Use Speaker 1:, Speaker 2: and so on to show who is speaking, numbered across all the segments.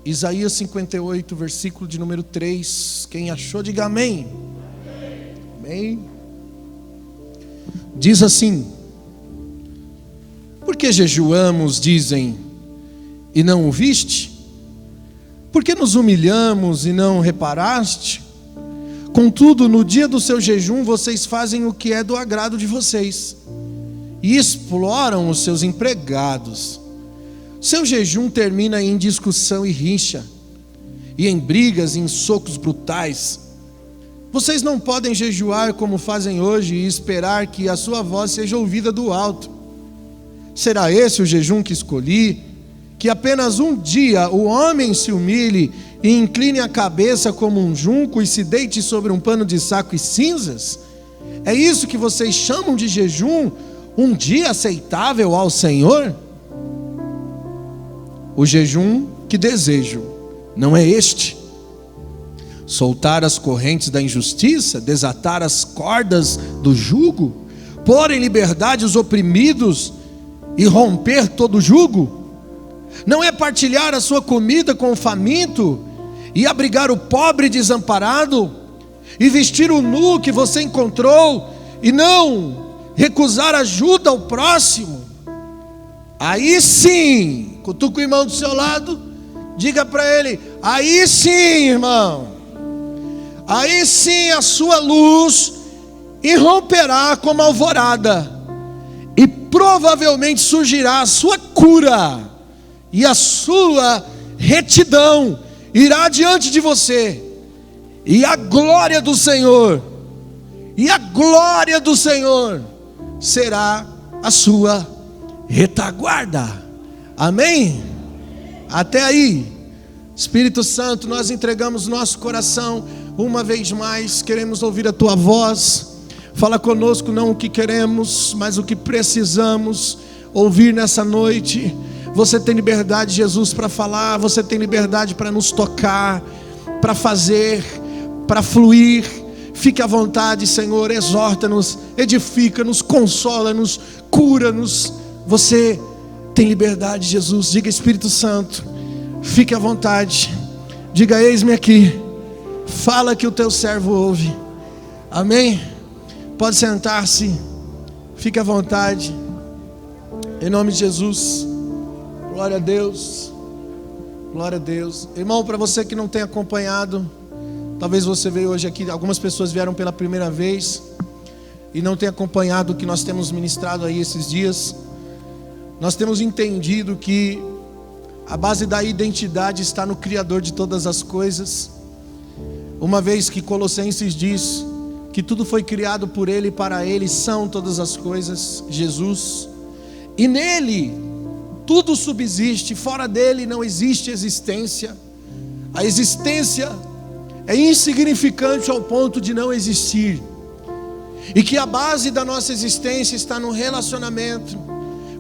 Speaker 1: Isaías 58, versículo de número 3. Quem achou, diga amém. Amém. Diz assim: por que jejuamos, dizem, e não o viste? Por que nos humilhamos e não reparaste? Contudo, no dia do seu jejum, vocês fazem o que é do agrado de vocês e exploram os seus empregados. Seu jejum termina em discussão e rixa, e em brigas e em socos brutais. Vocês não podem jejuar como fazem hoje e esperar que a sua voz seja ouvida do alto. Será esse o jejum que escolhi? Que apenas um dia o homem se humilhe e incline a cabeça como um junco e se deite sobre um pano de saco e cinzas? É isso que vocês chamam de jejum? Um dia aceitável ao Senhor? O jejum que desejo não é este: soltar as correntes da injustiça, desatar as cordas do jugo, pôr em liberdade os oprimidos e romper todo jugo? Não é partilhar a sua comida com o faminto e abrigar o pobre desamparado e vestir o nu que você encontrou e não recusar ajuda ao próximo? Aí sim, cutuca o irmão do seu lado, diga para ele: aí sim, irmão, aí sim a sua luz irromperá como alvorada, e provavelmente surgirá a sua cura, e a sua retidão irá diante de você, e a glória do Senhor, será a sua retaguarda. Amém? Até aí. Espírito Santo, nós entregamos nosso coração uma vez mais, queremos ouvir a tua voz. Fala conosco, não o que queremos, mas o que precisamos ouvir nessa noite. Você tem liberdade, Jesus, para falar. Você tem liberdade para nos tocar, para fazer, para fluir. Fique à vontade, Senhor. Exorta-nos, edifica-nos, consola-nos, cura-nos. Você tem liberdade, Jesus. Diga: Espírito Santo, fique à vontade. Diga: eis-me aqui. Fala que o teu servo ouve. Amém? Pode sentar-se. Fique à vontade. Em nome de Jesus. Glória a Deus. Glória a Deus. Irmão, para você que não tem acompanhado, talvez você veio hoje aqui, algumas pessoas vieram pela primeira vez e não tem acompanhado o que nós temos ministrado aí esses dias. Nós temos entendido que a base da identidade está no Criador de todas as coisas. Uma vez que Colossenses diz que tudo foi criado por Ele e para Ele são todas as coisas, Jesus. E nele tudo subsiste, fora dele não existe existência. A existência é insignificante ao ponto de não existir. E que a base da nossa existência está no relacionamento.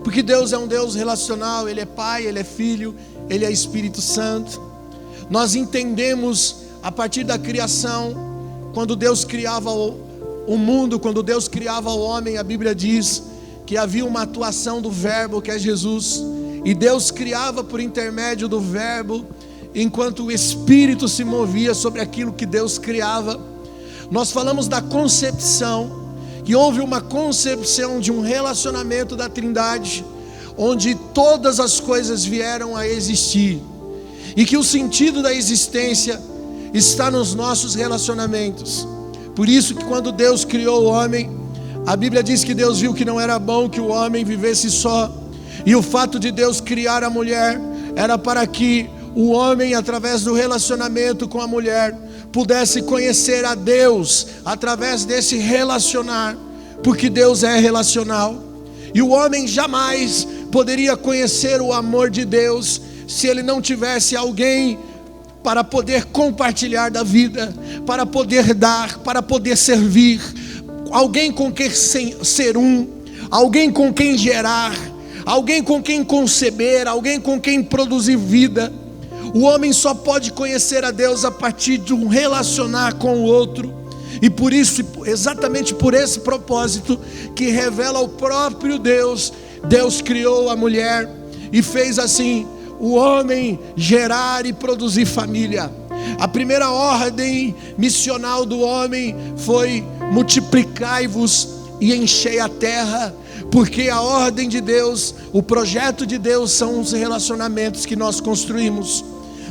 Speaker 1: Porque Deus é um Deus relacional, Ele é Pai, Ele é Filho, Ele é Espírito Santo. Nós entendemos a partir da criação, quando Deus criava o mundo, quando Deus criava o homem, a Bíblia diz que havia uma atuação do verbo, que é Jesus, e Deus criava por intermédio do verbo, enquanto o Espírito se movia sobre aquilo que Deus criava. Nós falamos da concepção, que houve uma concepção de um relacionamento da Trindade, onde todas as coisas vieram a existir, e que o sentido da existência está nos nossos relacionamentos. Por isso que quando Deus criou o homem, a Bíblia diz que Deus viu que não era bom que o homem vivesse só, e o fato de Deus criar a mulher era para que o homem, através do relacionamento com a mulher, pudesse conhecer a Deus através desse relacionar, porque Deus é relacional, e o homem jamais poderia conhecer o amor de Deus se ele não tivesse alguém para poder compartilhar da vida, para poder dar, para poder servir, alguém com quem ser um, alguém com quem gerar, alguém com quem conceber, alguém com quem produzir vida. O homem só pode conhecer a Deus a partir de um relacionar com o outro. E por isso, exatamente por esse propósito, que revela o próprio Deus, Deus criou a mulher e fez assim o homem gerar e produzir família. A primeira ordem missional do homem foi: multiplicai-vos e enchei a terra. Porque a ordem de Deus, o projeto de Deus são os relacionamentos que nós construímos.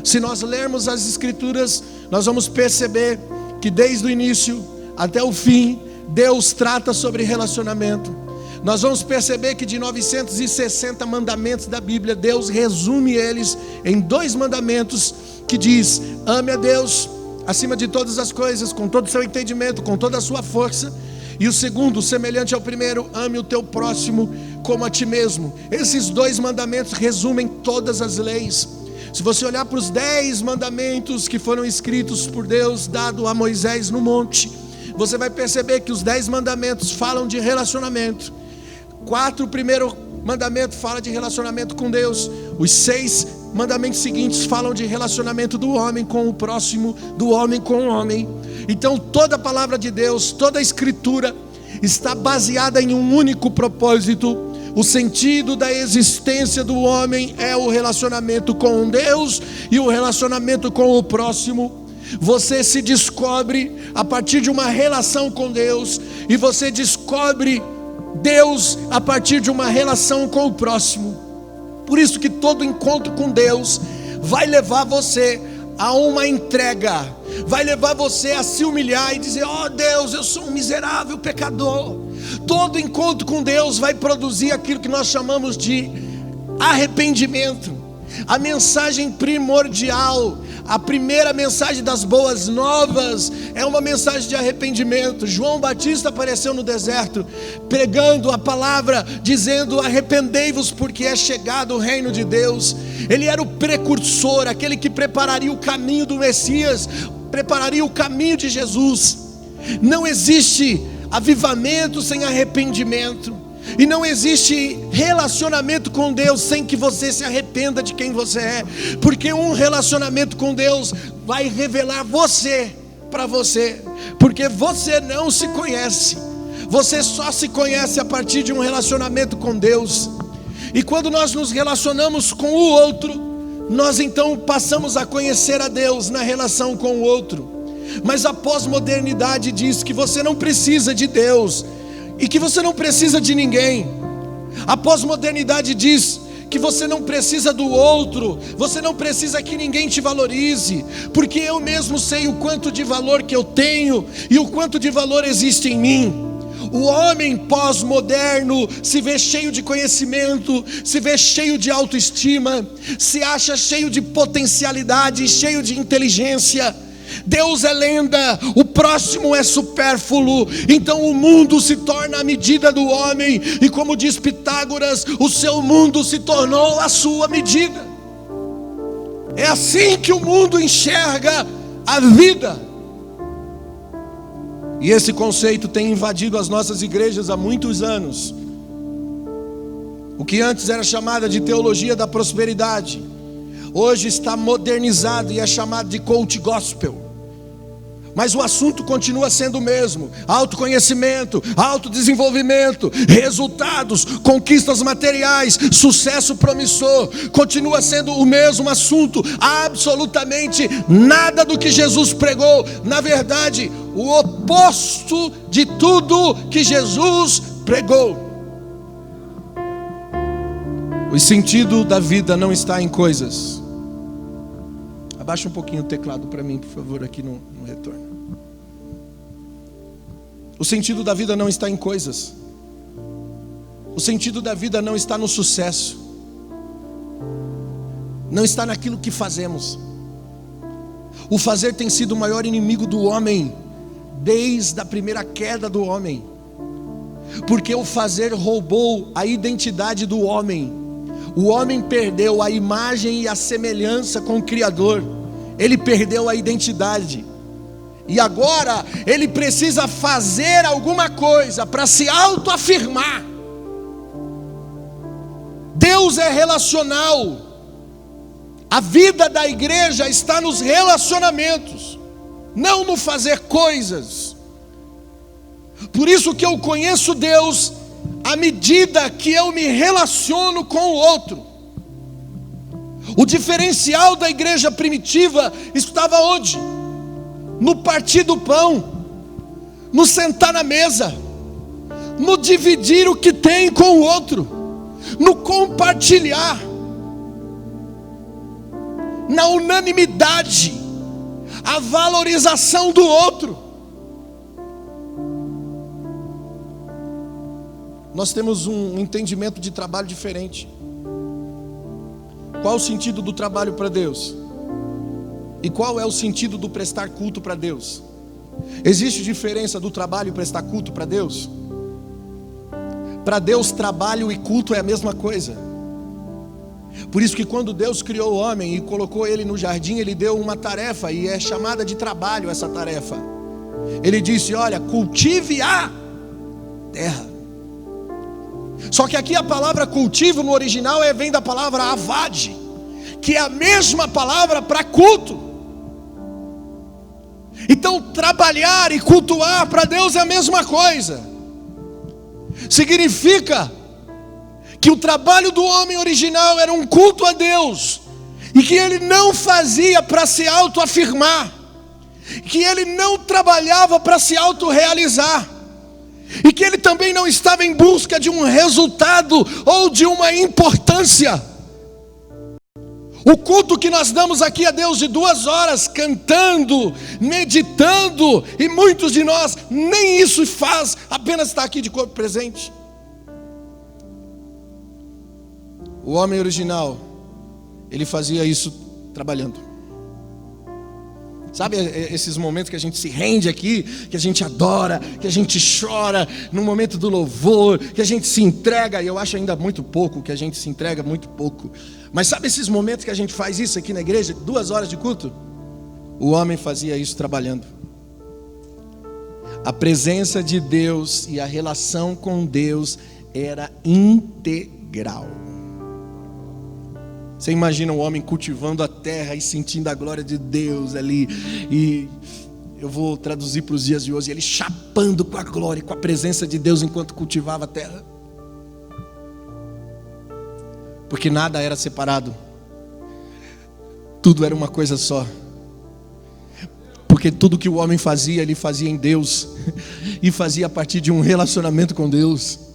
Speaker 1: Se nós lermos as Escrituras, nós vamos perceber que desde o início até o fim, Deus trata sobre relacionamento. Nós vamos perceber que de 960 mandamentos da Bíblia, Deus resume eles em 2 mandamentos, que diz: ame a Deus acima de todas as coisas, com todo o seu entendimento, com toda a sua força. E o segundo, semelhante ao primeiro: ame o teu próximo como a ti mesmo. Esses 2 mandamentos resumem todas as leis. Se você olhar para os 10 mandamentos que foram escritos por Deus, dado a Moisés no monte, você vai perceber que os 10 mandamentos falam de relacionamento. 4, o primeiro mandamento fala de relacionamento com Deus. Os 6 mandamentos seguintes falam de relacionamento do homem com o próximo, do homem com o homem. Então toda a palavra de Deus, toda a Escritura está baseada em um único propósito. O sentido da existência do homem é o relacionamento com Deus e o relacionamento com o próximo. Você se descobre a partir de uma relação com Deus, e você descobre Deus a partir de uma relação com o próximo. Por isso que todo encontro com Deus vai levar você a uma entrega, vai levar você a se humilhar e dizer: ó Deus, eu sou um miserável pecador. Todo encontro com Deus vai produzir aquilo que nós chamamos de arrependimento. A mensagem primordial, a primeira mensagem das boas novas, é uma mensagem de arrependimento. João Batista apareceu no deserto, pregando a palavra, dizendo: arrependei-vos, porque é chegado o reino de Deus. Ele era o precursor, aquele que prepararia o caminho do Messias, prepararia o caminho de Jesus. Não existe avivamento sem arrependimento. E não existe relacionamento com Deus sem que você se arrependa de quem você é. Porque um relacionamento com Deus vai revelar você para você. Porque você não se conhece. Você só se conhece a partir de um relacionamento com Deus. E quando nós nos relacionamos com o outro, nós então passamos a conhecer a Deus na relação com o outro. Mas a pós-modernidade diz que você não precisa de Deus e que você não precisa de ninguém. A pós-modernidade diz que você não precisa do outro, você não precisa que ninguém te valorize, porque eu mesmo sei o quanto de valor que eu tenho e o quanto de valor existe em mim. O homem pós-moderno se vê cheio de conhecimento, se vê cheio de autoestima, se acha cheio de potencialidade, cheio de inteligência. Deus é lenda, o próximo é supérfluo. Então o mundo se torna a medida do homem, e como diz Pitágoras, o seu mundo se tornou a sua medida. É assim que o mundo enxerga a vida. E esse conceito tem invadido as nossas igrejas há muitos anos. O que antes era chamada de teologia da prosperidade, hoje está modernizado e é chamado de coach gospel. Mas o assunto continua sendo o mesmo: autoconhecimento, autodesenvolvimento, resultados, conquistas materiais, sucesso promissor. Continua sendo o mesmo assunto. Absolutamente nada do que Jesus pregou. Na verdade, o oposto de tudo que Jesus pregou. O sentido da vida não está em coisas. Abaixa um pouquinho o teclado para mim, por favor, aqui no retorno. O sentido da vida não está em coisas. O sentido da vida não está no sucesso. Não está naquilo que fazemos. O fazer tem sido o maior inimigo do homem desde a primeira queda do homem. Porque o fazer roubou a identidade do homem. O homem perdeu a imagem e a semelhança com o Criador. Ele perdeu a identidade. E agora ele precisa fazer alguma coisa para se autoafirmar. Deus é relacional. A vida da igreja está nos relacionamentos, não no fazer coisas. Por isso que eu conheço Deus à medida que eu me relaciono com o outro. O diferencial da igreja primitiva estava onde? No partir do pão, no sentar na mesa, no dividir o que tem com o outro, no compartilhar, na unanimidade, a valorização do outro. Nós temos um entendimento de trabalho diferente. Qual o sentido do trabalho para Deus? E qual é o sentido do prestar culto para Deus? Existe diferença do trabalho e prestar culto para Deus? Para Deus, trabalho e culto é a mesma coisa. Por isso que quando Deus criou o homem e colocou ele no jardim, Ele deu uma tarefa, e é chamada de trabalho essa tarefa. Ele disse: olha, cultive a terra. Só que aqui a palavra cultivo no original vem da palavra avade, que é a mesma palavra para culto. Então trabalhar e cultuar para Deus é a mesma coisa. Significa que o trabalho do homem original era um culto a Deus, e que ele não fazia para se autoafirmar, que ele não trabalhava para se autorrealizar, e que ele também não estava em busca de um resultado ou de uma importância. O culto que nós damos aqui a Deus de 2 horas, cantando, meditando, e muitos de nós nem isso faz, apenas está aqui de corpo presente. O homem original, ele fazia isso trabalhando. Sabe esses momentos que a gente se rende aqui, que a gente adora, que a gente chora no momento do louvor, que a gente se entrega, e eu acho ainda muito pouco, que a gente se entrega muito pouco. Mas sabe esses momentos que a gente faz isso aqui na igreja, 2 horas de culto? O homem fazia isso trabalhando. A presença de Deus e a relação com Deus era integral. Você imagina um homem cultivando a terra e sentindo a glória de Deus ali, e eu vou traduzir para os dias de hoje, ele chapando com a glória e com a presença de Deus enquanto cultivava a terra. Porque nada era separado, tudo era uma coisa só. Porque tudo que o homem fazia, ele fazia em Deus, e fazia a partir de um relacionamento com Deus.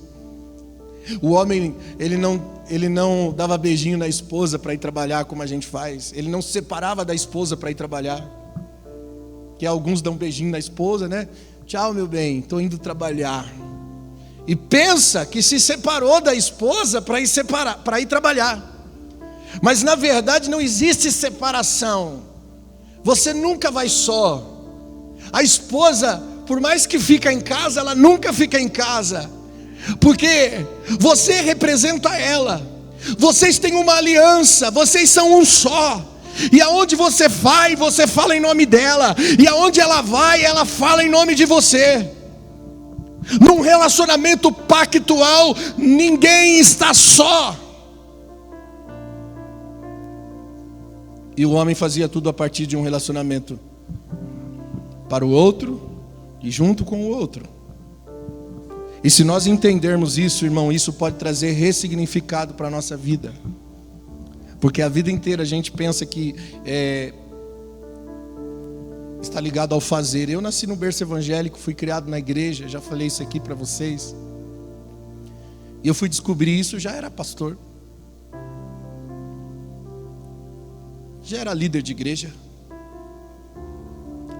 Speaker 1: O homem, ele não dava beijinho na esposa para ir trabalhar como a gente faz. Ele não se separava da esposa para ir trabalhar. Que alguns dão beijinho na esposa, né? Tchau, meu bem, estou indo trabalhar. E pensa que se separou da esposa para ir trabalhar. Mas na verdade não existe separação. Você nunca vai só. A esposa, por mais que fica em casa, ela nunca fica em casa, porque você representa ela. Vocês têm uma aliança, vocês são um só. E aonde você vai, você fala em nome dela. E aonde ela vai, ela fala em nome de você. Num relacionamento pactual, ninguém está só. E o homem fazia tudo a partir de um relacionamento para o outro e junto com o outro. E se nós entendermos isso, irmão, isso pode trazer ressignificado para a nossa vida. Porque a vida inteira a gente pensa que está ligado ao fazer. Eu nasci no berço evangélico, fui criado na igreja, já falei isso aqui para vocês. E eu fui descobrir isso, já era pastor. Já era líder de igreja.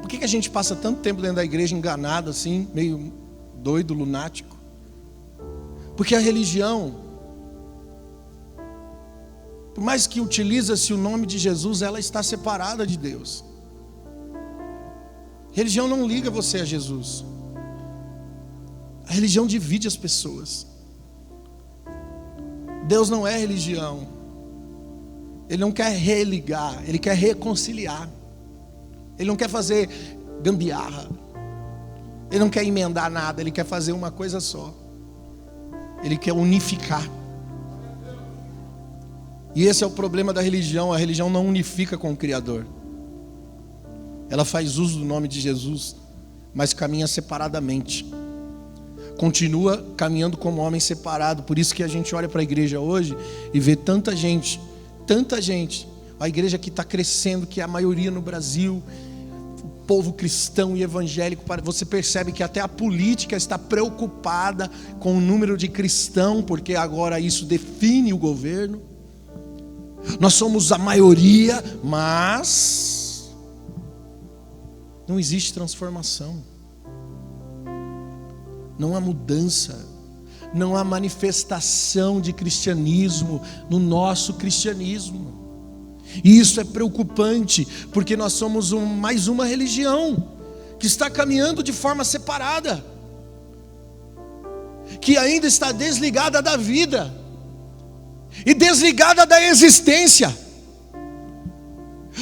Speaker 1: Por que a gente passa tanto tempo dentro da igreja enganado assim, meio doido, lunático? Porque a religião, por mais que utiliza-se o nome de Jesus, ela está separada de Deus. A religião não liga você a Jesus. A religião divide as pessoas. Deus não é religião. Ele não quer religar, Ele quer reconciliar. Ele não quer fazer gambiarra. Ele não quer emendar nada, Ele quer fazer uma coisa só. Ele quer unificar. E esse é o problema da religião. A religião não unifica com o Criador. Ela faz uso do nome de Jesus, mas caminha separadamente. Continua caminhando como homem separado. Por isso que a gente olha para a igreja hoje e vê tanta gente tanta gente. A igreja que está crescendo, que é a maioria no Brasil, o povo cristão e evangélico, você percebe que até a política está preocupada com o número de cristãos, porque agora isso define o governo. Nós somos a maioria, mas não existe transformação, não há mudança, não há manifestação de cristianismo no nosso cristianismo. E isso é preocupante, porque nós somos mais uma religião que está caminhando de forma separada, que ainda está desligada da vida e desligada da existência.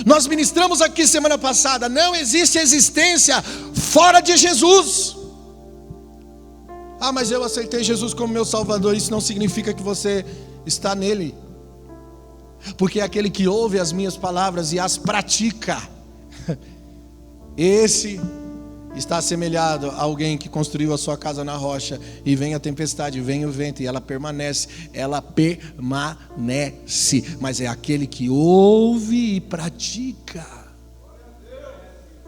Speaker 1: Nós ministramos aqui semana passada: não existe existência fora de Jesus. Ah, mas eu aceitei Jesus como meu Salvador. Isso não significa que você está nele, porque aquele que ouve as minhas palavras e as pratica, esse está assemelhado a alguém que construiu a sua casa na rocha, e vem a tempestade, vem o vento, e ela permanece. Mas é aquele que ouve e pratica.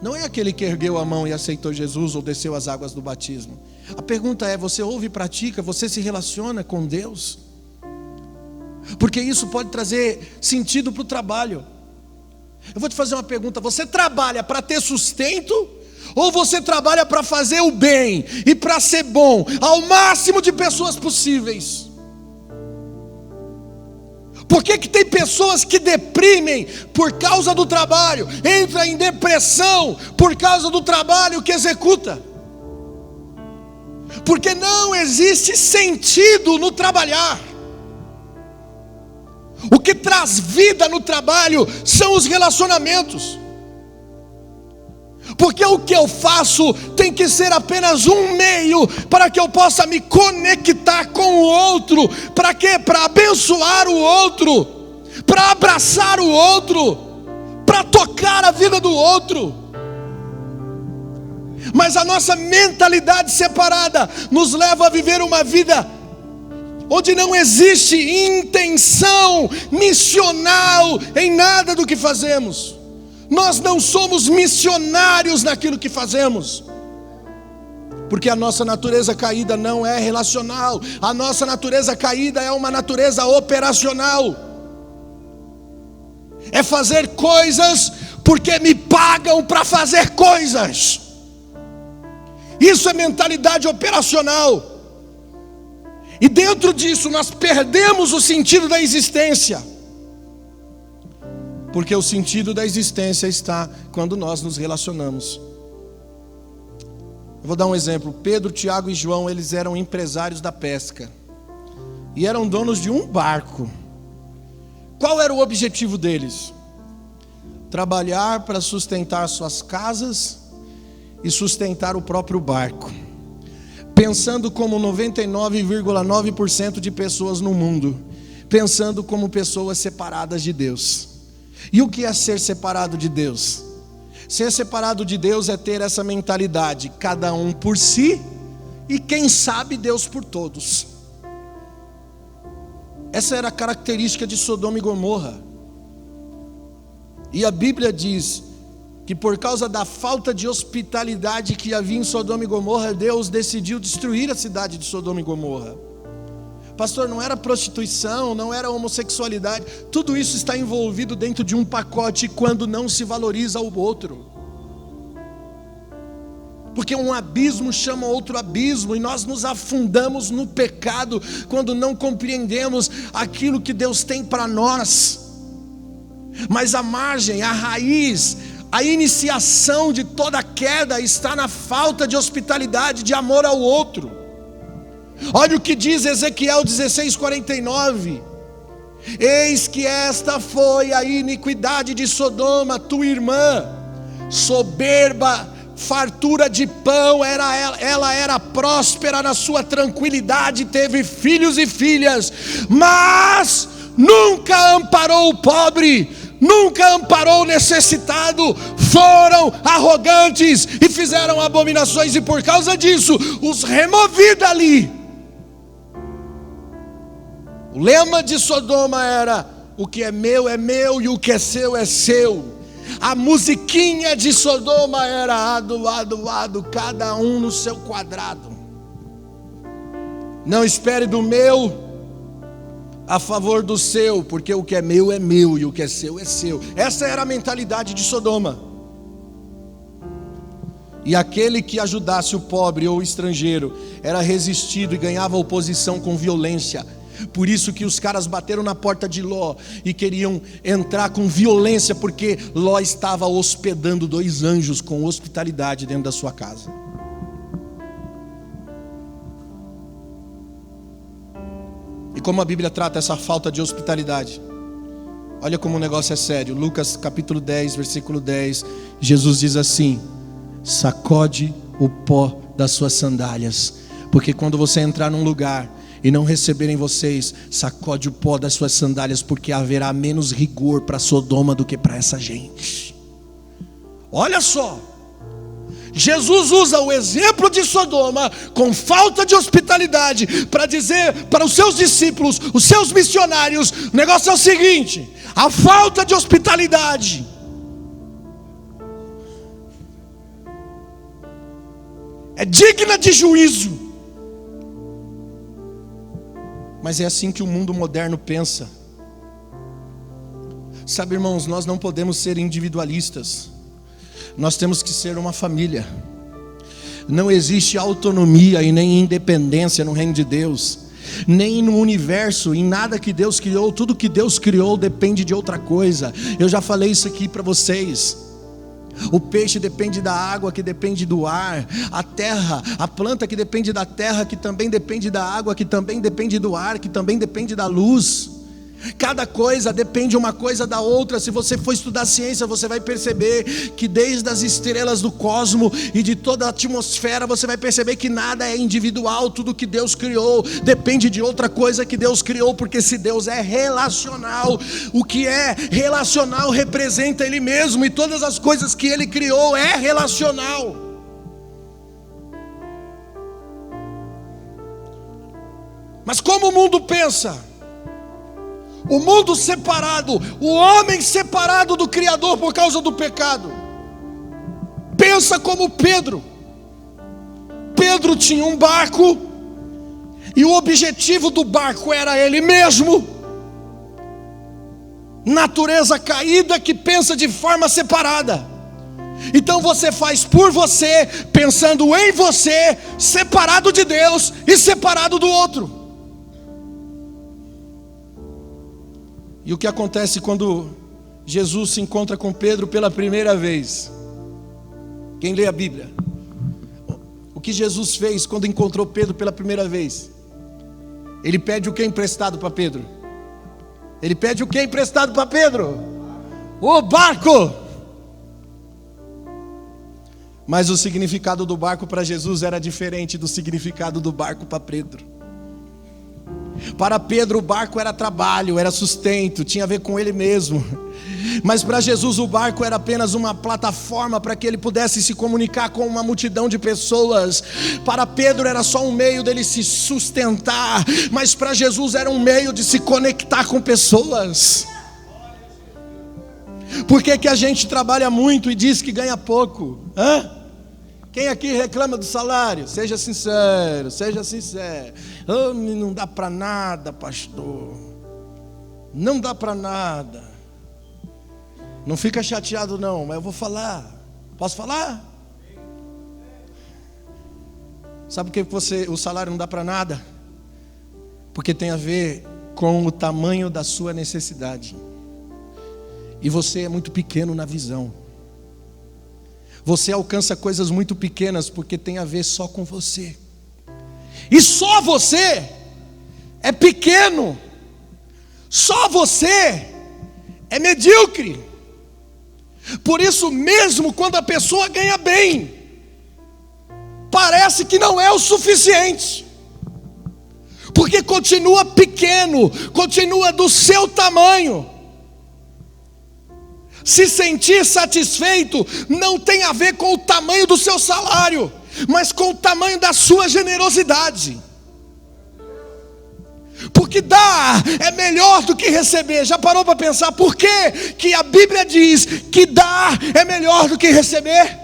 Speaker 1: Não é aquele que ergueu a mão e aceitou Jesus ou desceu as águas do batismo. A pergunta é: você ouve e pratica? Você se relaciona com Deus? Porque isso pode trazer sentido para o trabalho. Eu vou te fazer uma pergunta: você trabalha para ter sustento, ou você trabalha para fazer o bem e para ser bom ao máximo de pessoas possíveis? Por que tem pessoas que deprimem por causa do trabalho, entram em depressão por causa do trabalho que executa? Porque não existe sentido no trabalhar. O que traz vida no trabalho são os relacionamentos. Porque o que eu faço tem que ser apenas um meio para que eu possa me conectar com o outro. Para quê? Para abençoar o outro, para abraçar o outro, para tocar a vida do outro. Mas a nossa mentalidade separada nos leva a viver uma vida onde não existe intenção missional em nada do que fazemos. Nós não somos missionários naquilo que fazemos, porque a nossa natureza caída não é relacional. A nossa natureza caída é uma natureza operacional. É fazer coisas porque me pagam para fazer coisas. Isso é mentalidade operacional. E dentro disso nós perdemos o sentido da existência, porque o sentido da existência está quando nós nos relacionamos. Eu vou dar um exemplo. Pedro, Tiago e João, eles eram empresários da pesca e eram donos de um barco. Qual era o objetivo deles? Trabalhar para sustentar suas casas e sustentar o próprio barco, pensando como 99,9% de pessoas no mundo, pensando como pessoas separadas de Deus. E o que é ser separado de Deus? Ser separado de Deus é ter essa mentalidade: cada um por si e quem sabe Deus por todos. Essa era a característica de Sodoma e Gomorra. E a Bíblia diz que por causa da falta de hospitalidade que havia em Sodoma e Gomorra, Deus decidiu destruir a cidade de Sodoma e Gomorra. Pastor, não era prostituição, não era homossexualidade. Tudo isso está envolvido dentro de um pacote quando não se valoriza o outro. Porque um abismo chama outro abismo, e nós nos afundamos no pecado quando não compreendemos aquilo que Deus tem para nós. Mas a margem, a raiz, a iniciação de toda queda está na falta de hospitalidade, de amor ao outro. Olha o que diz Ezequiel 16:49: eis que esta foi a iniquidade de Sodoma, tua irmã, soberba, fartura de pão, ela era próspera na sua tranquilidade, teve filhos e filhas, mas nunca amparou o pobre, nunca amparou o necessitado, foram arrogantes e fizeram abominações, e por causa disso os removi dali. O lema de Sodoma era: o que é meu e o que é seu é seu. A musiquinha de Sodoma era ado, cada um no seu quadrado. Não espere do meu a favor do seu, porque o que é meu e o que é seu é seu. Essa era a mentalidade de Sodoma. E aquele que ajudasse o pobre ou o estrangeiro era resistido e ganhava oposição com violência. Por isso que os caras bateram na porta de Ló e queriam entrar com violência, porque Ló estava hospedando 2 anjos com hospitalidade dentro da sua casa. E como a Bíblia trata essa falta de hospitalidade? Olha como o negócio é sério. Lucas capítulo 10, versículo 10. Jesus diz assim: sacode o pó das suas sandálias, porque quando você entrar num lugar e não receberem vocês, sacode o pó das suas sandálias, porque haverá menos rigor para Sodoma do que para essa gente. Olha só, Jesus usa o exemplo de Sodoma com falta de hospitalidade para dizer para os seus discípulos, os seus missionários: o negócio é o seguinte, a falta de hospitalidade é digna de juízo. Mas é assim que o mundo moderno pensa. Sabe, irmãos, nós não podemos ser individualistas. Nós temos que ser uma família. Não existe autonomia e nem independência no reino de Deus, nem no universo, em nada que Deus criou. Tudo que Deus criou depende de outra coisa. Eu já falei isso aqui para vocês. O peixe depende da água, que depende do ar. A terra, a planta que depende da terra, que também depende da água, que também depende do ar, que também depende da luz. Cada coisa depende uma coisa da outra. Se você for estudar ciência, você vai perceber que desde as estrelas do cosmos e de toda a atmosfera, você vai perceber que nada é individual. Tudo que Deus criou depende de outra coisa que Deus criou, porque se Deus é relacional, o que é relacional representa Ele mesmo, e todas as coisas que Ele criou é relacional. Mas como o mundo pensa? O mundo separado, o homem separado do Criador por causa do pecado, pensa como Pedro. Pedro tinha um barco, e o objetivo do barco era ele mesmo. Natureza caída que pensa de forma separada. Então você faz por você, pensando em você, separado de Deus e separado do outro. E o que acontece quando Jesus se encontra com Pedro pela primeira vez? Quem lê a Bíblia? O que Jesus fez quando encontrou Pedro pela primeira vez? Ele pede o que emprestado para Pedro? Ele pede o que emprestado para Pedro? O barco! Mas o significado do barco para Jesus era diferente do significado do barco para Pedro. Para Pedro o barco era trabalho, era sustento, tinha a ver com ele mesmo. Mas para Jesus o barco era apenas uma plataforma para que ele pudesse se comunicar com uma multidão de pessoas. Para Pedro era só um meio dele se sustentar, mas para Jesus era um meio de se conectar com pessoas. Por que a gente trabalha muito e diz que ganha pouco? Quem aqui reclama do salário? Seja sincero, seja sincero. Oh, não dá para nada, pastor. Não dá para nada. Não fica chateado não, mas eu vou falar. Posso falar? Sabe por que o salário não dá para nada? Porque tem a ver com o tamanho da sua necessidade. E você é muito pequeno na visão. Você alcança coisas muito pequenas porque tem a ver só com você. E só você é pequeno. Só você é medíocre. Por isso mesmo, quando a pessoa ganha bem, parece que não é o suficiente. Porque continua pequeno, continua do seu tamanho. Se sentir satisfeito não tem a ver com o tamanho do seu salário, mas com o tamanho da sua generosidade. Porque dar é melhor do que receber. Já parou para pensar por que a Bíblia diz que dar é melhor do que receber?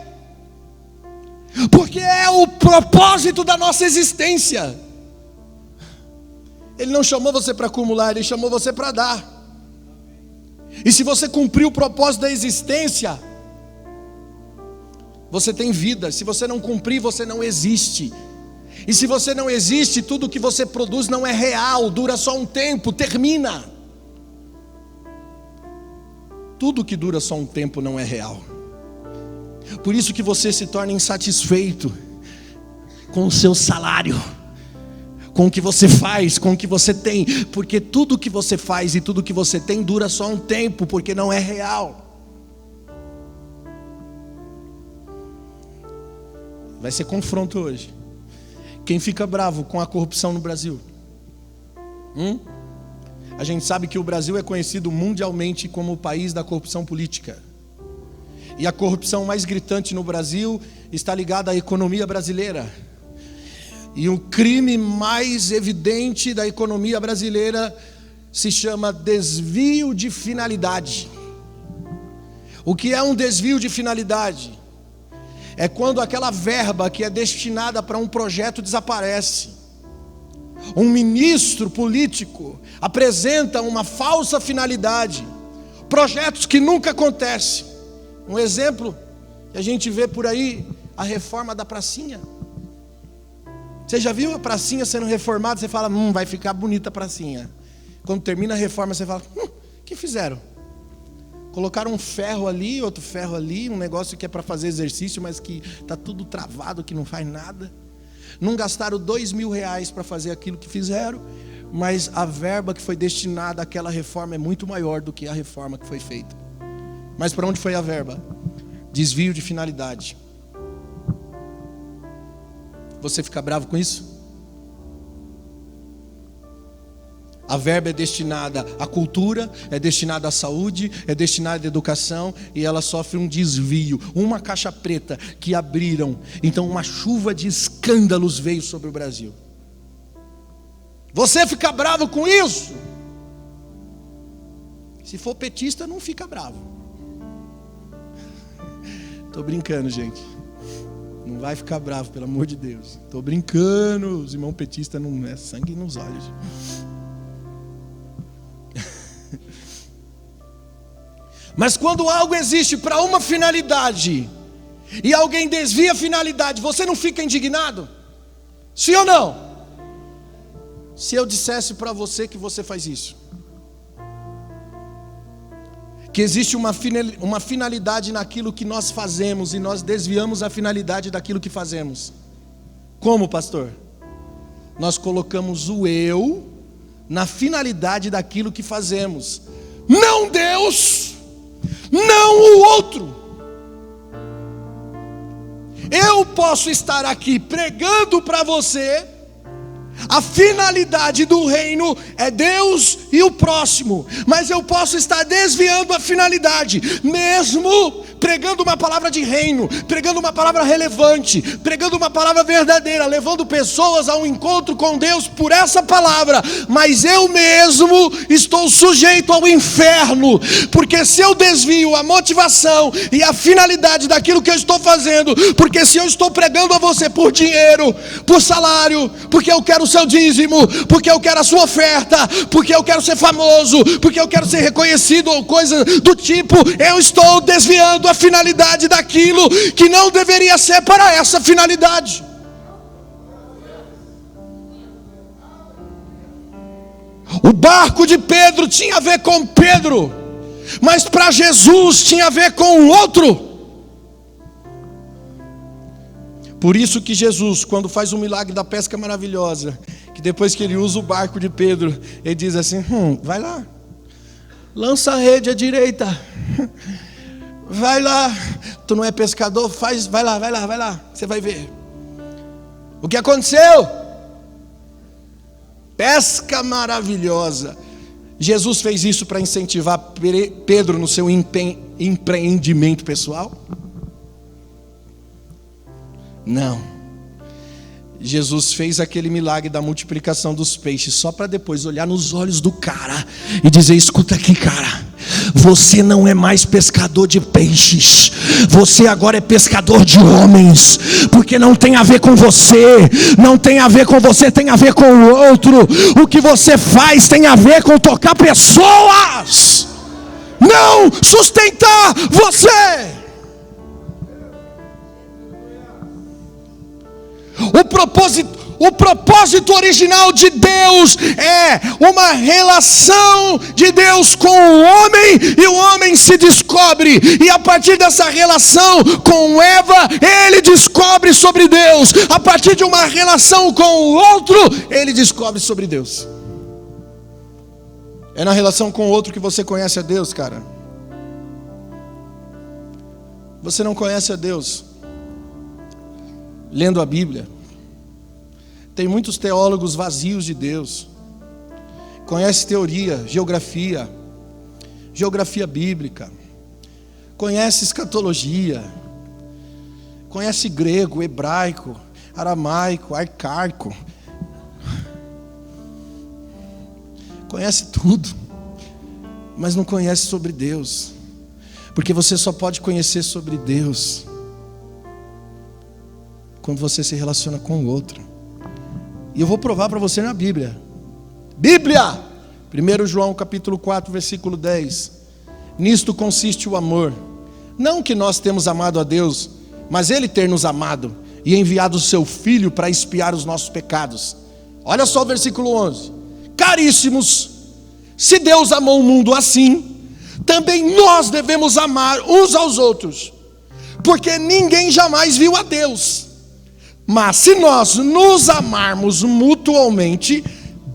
Speaker 1: Porque é o propósito da nossa existência. Ele não chamou você para acumular, Ele chamou você para dar. E se você cumprir o propósito da existência, você tem vida. Se você não cumprir, você não existe. E se você não existe, tudo que você produz não é real, dura só um tempo, termina. Tudo que dura só um tempo não é real. Por isso que você se torna insatisfeito com o seu salário, com o que você faz, com o que você tem, porque tudo que você faz e tudo que você tem dura só um tempo, porque não é real. Vai ser confronto hoje. Quem fica bravo com a corrupção no Brasil? A gente sabe que o Brasil é conhecido mundialmente como o país da corrupção política. E a corrupção mais gritante no Brasil está ligada à economia brasileira. E o crime mais evidente da economia brasileira se chama desvio de finalidade. O que é um desvio de finalidade? É quando aquela verba que é destinada para um projeto desaparece. Um ministro político apresenta uma falsa finalidade, projetos que nunca acontecem. Um exemplo que a gente vê por aí, a reforma da pracinha. Você já viu a pracinha sendo reformada? Você fala, vai ficar bonita a pracinha. Quando termina a reforma, você fala, o que fizeram? Colocaram um ferro ali, outro ferro ali, um negócio que é para fazer exercício, mas que está tudo travado, que não faz nada. Não gastaram R$2.000 para fazer aquilo que fizeram, mas a verba que foi destinada àquela reforma é muito maior do que a reforma que foi feita. Mas para onde foi a verba? Desvio de finalidade. Você fica bravo com isso? A verba é destinada à cultura, é destinada à saúde, é destinada à educação, e ela sofre um desvio, uma caixa preta que abriram. Então uma chuva de escândalos veio sobre o Brasil. Você fica bravo com isso? Se for petista, não fica bravo. Estou brincando, gente. Não vai ficar bravo, pelo amor de Deus. Estou brincando, os irmãos petistas não é sangue nos olhos. Mas quando algo existe para uma finalidade e alguém desvia a finalidade, você não fica indignado? Sim ou não? Se eu dissesse para você que você faz isso, que existe uma finalidade naquilo que nós fazemos e nós desviamos a finalidade daquilo que fazemos. Como, pastor? Nós colocamos o eu na finalidade daquilo que fazemos, não Deus, não o outro. Eu posso estar aqui pregando para você, a finalidade do reino é Deus e o próximo, mas eu posso estar desviando a finalidade, mesmo pregando uma palavra de reino, pregando uma palavra relevante, pregando uma palavra verdadeira, levando pessoas a um encontro com Deus por essa palavra, mas eu mesmo estou sujeito ao inferno, porque se eu desvio a motivação e a finalidade daquilo que eu estou fazendo, porque se eu estou pregando a você por dinheiro, por salário, porque eu quero o seu dízimo, porque eu quero a sua oferta, porque eu quero ser famoso, porque eu quero ser reconhecido ou coisa do tipo, eu estou desviando a finalidade daquilo que não deveria ser para essa finalidade. O barco de Pedro tinha a ver com Pedro, mas para Jesus tinha a ver com o outro. Por isso que Jesus, quando faz o milagre da pesca maravilhosa, que depois que ele usa o barco de Pedro, ele diz assim, vai lá, lança a rede à direita, vai lá, tu não é pescador, vai lá, você vai ver. O que aconteceu? Pesca maravilhosa. Jesus fez isso para incentivar Pedro no seu empreendimento pessoal? Não. Jesus fez aquele milagre da multiplicação dos peixes só para depois olhar nos olhos do cara e dizer: escuta aqui, cara, você não é mais pescador de peixes, você agora é pescador de homens, porque não tem a ver com você, não tem a ver com você, tem a ver com o outro. O que você faz tem a ver com tocar pessoas, não sustentar você. O propósito original de Deus é uma relação de Deus com o homem, e o homem se descobre, e a partir dessa relação com Eva, ele descobre sobre Deus. A partir de uma relação com o outro, ele descobre sobre Deus. É na relação com o outro que você conhece a Deus, cara. Você não conhece a Deus lendo a Bíblia. Tem muitos teólogos vazios de Deus. Conhece teoria, geografia bíblica. Conhece escatologia. Conhece grego, hebraico, aramaico, arcaico. Conhece tudo, mas não conhece sobre Deus. Porque você só pode conhecer sobre Deus quando você se relaciona com o outro. E eu vou provar para você na Bíblia. 1 João capítulo 4, versículo 10. Nisto consiste o amor. Não que nós temos amado a Deus, mas Ele ter nos amado e enviado o seu Filho para expiar os nossos pecados. Olha só o versículo 11. Caríssimos, se Deus amou o mundo assim, também nós devemos amar uns aos outros, porque ninguém jamais viu a Deus. Mas se nós nos amarmos mutuamente,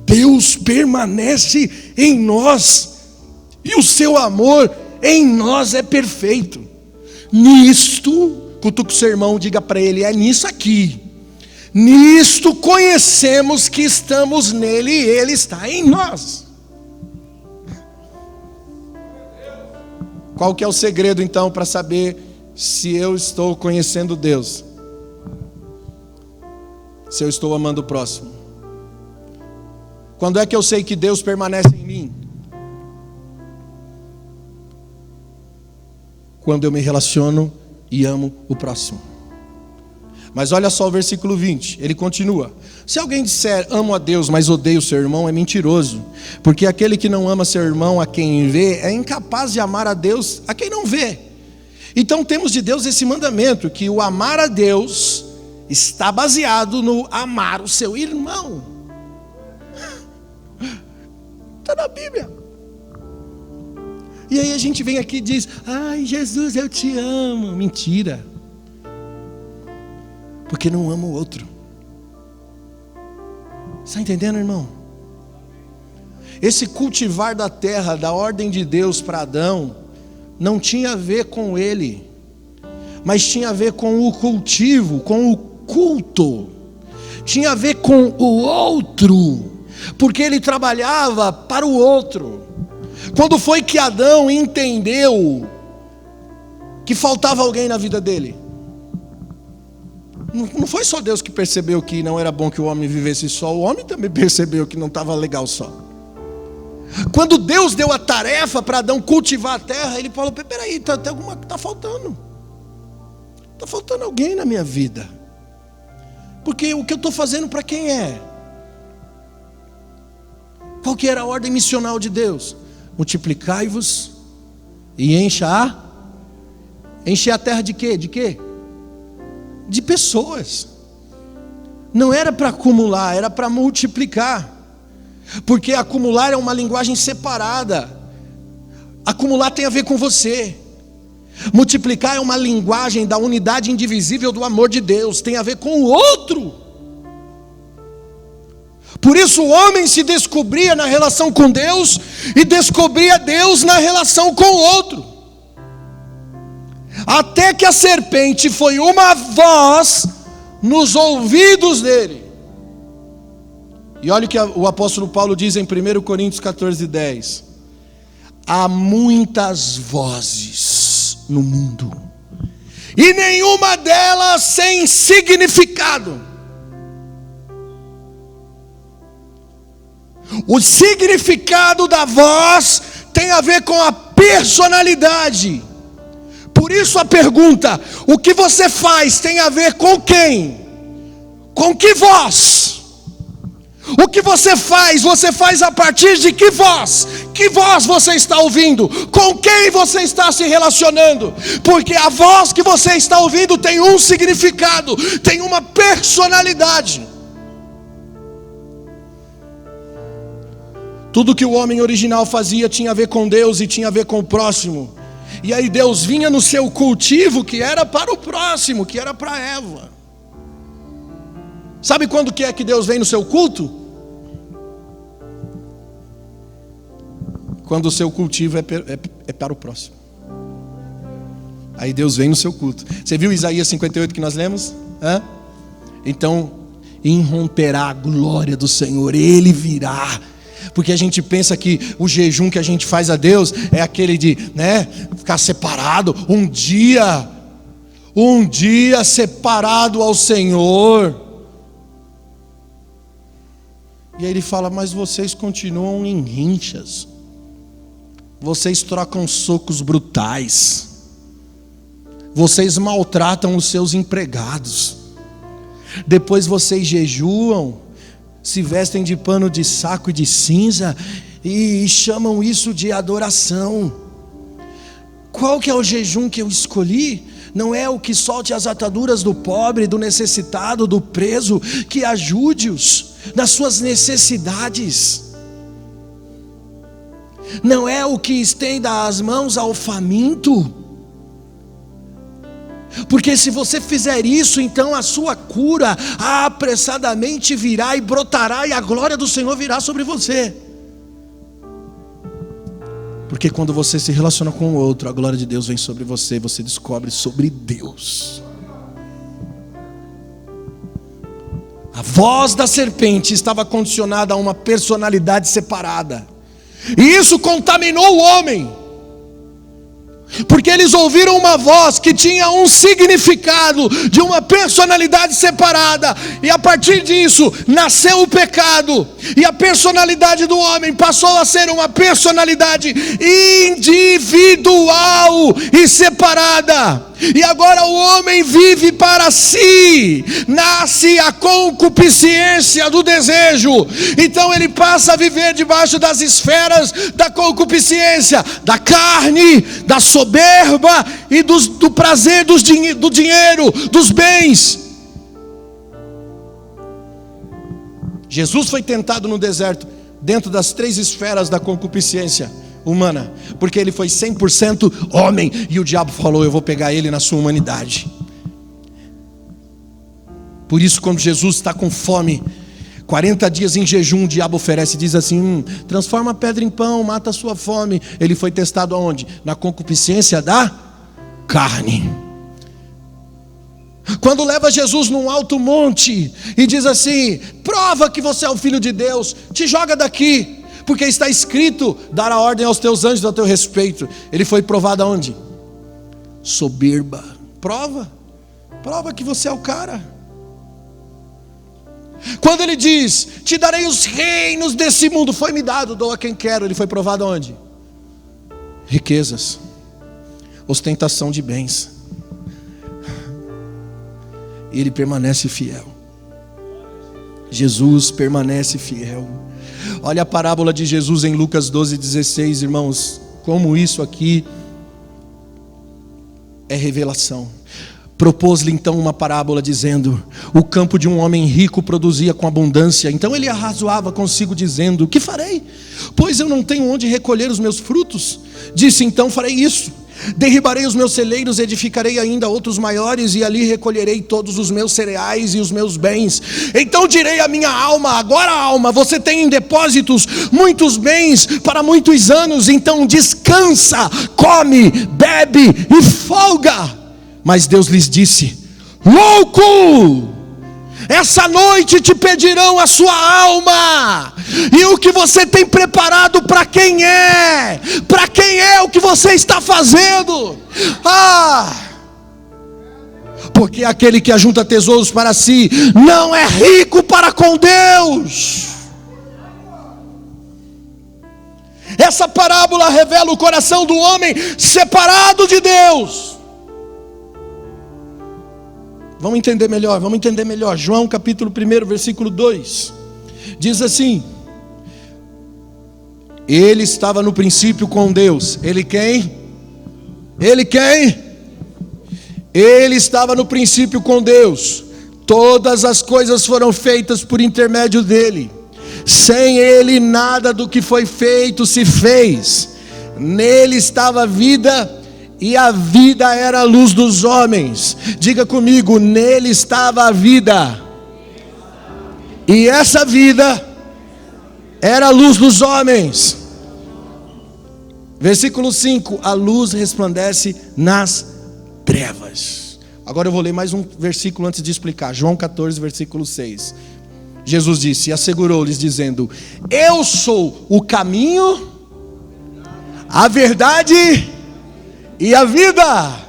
Speaker 1: Deus permanece em nós, e o seu amor em nós é perfeito. Nisto, cutuca o seu irmão, diga para ele: é nisso aqui. Nisto conhecemos que estamos nele e ele está em nós. Qual que é o segredo então para saber se eu estou conhecendo Deus? Se eu estou amando o próximo. Quando é que eu sei que Deus permanece em mim? Quando eu me relaciono e amo o próximo. Mas olha só o versículo 20, ele continua: se alguém disser amo a Deus, mas odeia o seu irmão, é mentiroso, porque aquele que não ama seu irmão a quem vê, é incapaz de amar a Deus a quem não vê. Então temos de Deus esse mandamento, que o amar a Deus está baseado no amar o seu irmão. Está na Bíblia. E aí a gente vem aqui e diz: ai, Jesus, eu te amo. Mentira. Porque não ama o outro. Está entendendo, irmão? Esse cultivar da terra, da ordem de Deus para Adão, não tinha a ver com ele, mas tinha a ver com o cultivo, com o culto. Tinha a ver com o outro, porque ele trabalhava para o outro. Quando foi que Adão entendeu que faltava alguém na vida dele? Não foi só Deus que percebeu que não era bom que o homem vivesse só, o homem também percebeu que não estava legal só. Quando Deus deu a tarefa para Adão cultivar a terra, ele falou: peraí, está faltando. Está faltando alguém na minha vida. Porque o que eu estou fazendo para quem é? Qual que era a ordem missional de Deus? Multiplicai-vos e encher a terra de quê? De quê? De pessoas. Não era para acumular, era para multiplicar. Porque acumular é uma linguagem separada. Acumular tem a ver com você. Multiplicar é uma linguagem da unidade indivisível do amor de Deus, tem a ver com o outro. Por isso o homem se descobria na relação com Deus e descobria Deus na relação com o outro. Até que a serpente foi uma voz nos ouvidos dele. E olha o que o apóstolo Paulo diz em 1 Coríntios 14:10. Há muitas vozes no mundo, e nenhuma delas sem significado. O significado da voz tem a ver com a personalidade. Por isso a pergunta: o que você faz tem a ver com quem? Com que voz? O que você faz a partir de que voz? Que voz você está ouvindo? Com quem você está se relacionando? Porque a voz que você está ouvindo tem um significado, tem uma personalidade. Tudo que o homem original fazia tinha a ver com Deus e tinha a ver com o próximo. E aí Deus vinha no seu cultivo, que era para o próximo, que era para Eva. Sabe quando que é que Deus vem no seu culto? Quando o seu cultivo é para o próximo. Aí Deus vem no seu culto. Você viu Isaías 58 que nós lemos? Então, irromperá a glória do Senhor, Ele virá. Porque a gente pensa que o jejum que a gente faz a Deus é aquele de, ficar separado, um dia separado ao Senhor. E aí ele fala: mas vocês continuam em rinchas, vocês trocam socos brutais, vocês maltratam os seus empregados, depois vocês jejuam, se vestem de pano de saco e de cinza e chamam isso de adoração. Qual que é o jejum que eu escolhi? Não é o que solte as ataduras do pobre, do necessitado, do preso, que ajude-os nas suas necessidades. Não é o que estenda as mãos ao faminto. Porque se você fizer isso, então a sua cura apressadamente virá e brotará, e a glória do Senhor virá sobre você. Porque quando você se relaciona com o outro, a glória de Deus vem sobre você, você descobre sobre Deus. A voz da serpente estava condicionada a uma personalidade separada, e isso contaminou o homem, porque eles ouviram uma voz que tinha um significado de uma personalidade separada, e a partir disso nasceu o pecado, e a personalidade do homem passou a ser uma personalidade individual e separada. E agora o homem vive para si, nasce a concupiscência do desejo, então ele passa a viver debaixo das esferas da concupiscência, da carne, da soberba e do prazer do dinheiro, dos bens. Jesus foi tentado no deserto, dentro das 3 esferas da concupiscência humana, porque ele foi 100% homem, e o diabo falou: eu vou pegar ele na sua humanidade. Por isso, quando Jesus está com fome, 40 dias em jejum, o diabo oferece e diz assim: transforma a pedra em pão, mata a sua fome. Ele foi testado aonde? Na concupiscência da carne. Quando leva Jesus num alto monte e diz assim: prova que você é o Filho de Deus, te joga daqui, porque está escrito: dar a ordem aos teus anjos a teu respeito. Ele foi provado aonde? Soberba. Prova que você é o cara. Quando ele diz: te darei os reinos desse mundo, foi-me dado, dou a quem quero. Ele foi provado aonde? Riquezas, ostentação de bens. E ele permanece fiel. Jesus permanece fiel. Olha a parábola de Jesus em Lucas 12:16, irmãos. Como isso aqui é revelação. Propôs-lhe então uma parábola dizendo: o campo de um homem rico produzia com abundância. Então ele arrazoava consigo dizendo: que farei? Pois eu não tenho onde recolher os meus frutos. Disse então: farei isso: derribarei os meus celeiros, edificarei ainda outros maiores, e ali recolherei todos os meus cereais e os meus bens. Então direi à minha alma: agora, alma, você tem em depósitos muitos bens para muitos anos, então descansa, come, bebe e folga. Mas Deus lhes disse: louco! Essa noite te pedirão a sua alma. E o que você tem preparado para quem é? Para quem é o que você está fazendo? Porque aquele que ajunta tesouros para si não é rico para com Deus. Essa parábola revela o coração do homem separado de Deus. Vamos entender melhor. João capítulo 1, versículo 2. Diz assim: ele estava no princípio com Deus. Ele quem? Ele estava no princípio com Deus. Todas as coisas foram feitas por intermédio dele. Sem ele nada do que foi feito se fez. Nele estava a vida, e a vida era a luz dos homens. Diga comigo: nele estava a vida, e essa vida era a luz dos homens. Versículo 5: a luz resplandece nas trevas. Agora eu vou ler mais um versículo antes de explicar. João 14, versículo 6. Jesus disse e assegurou-lhes dizendo: eu sou o caminho, a verdade e a vida,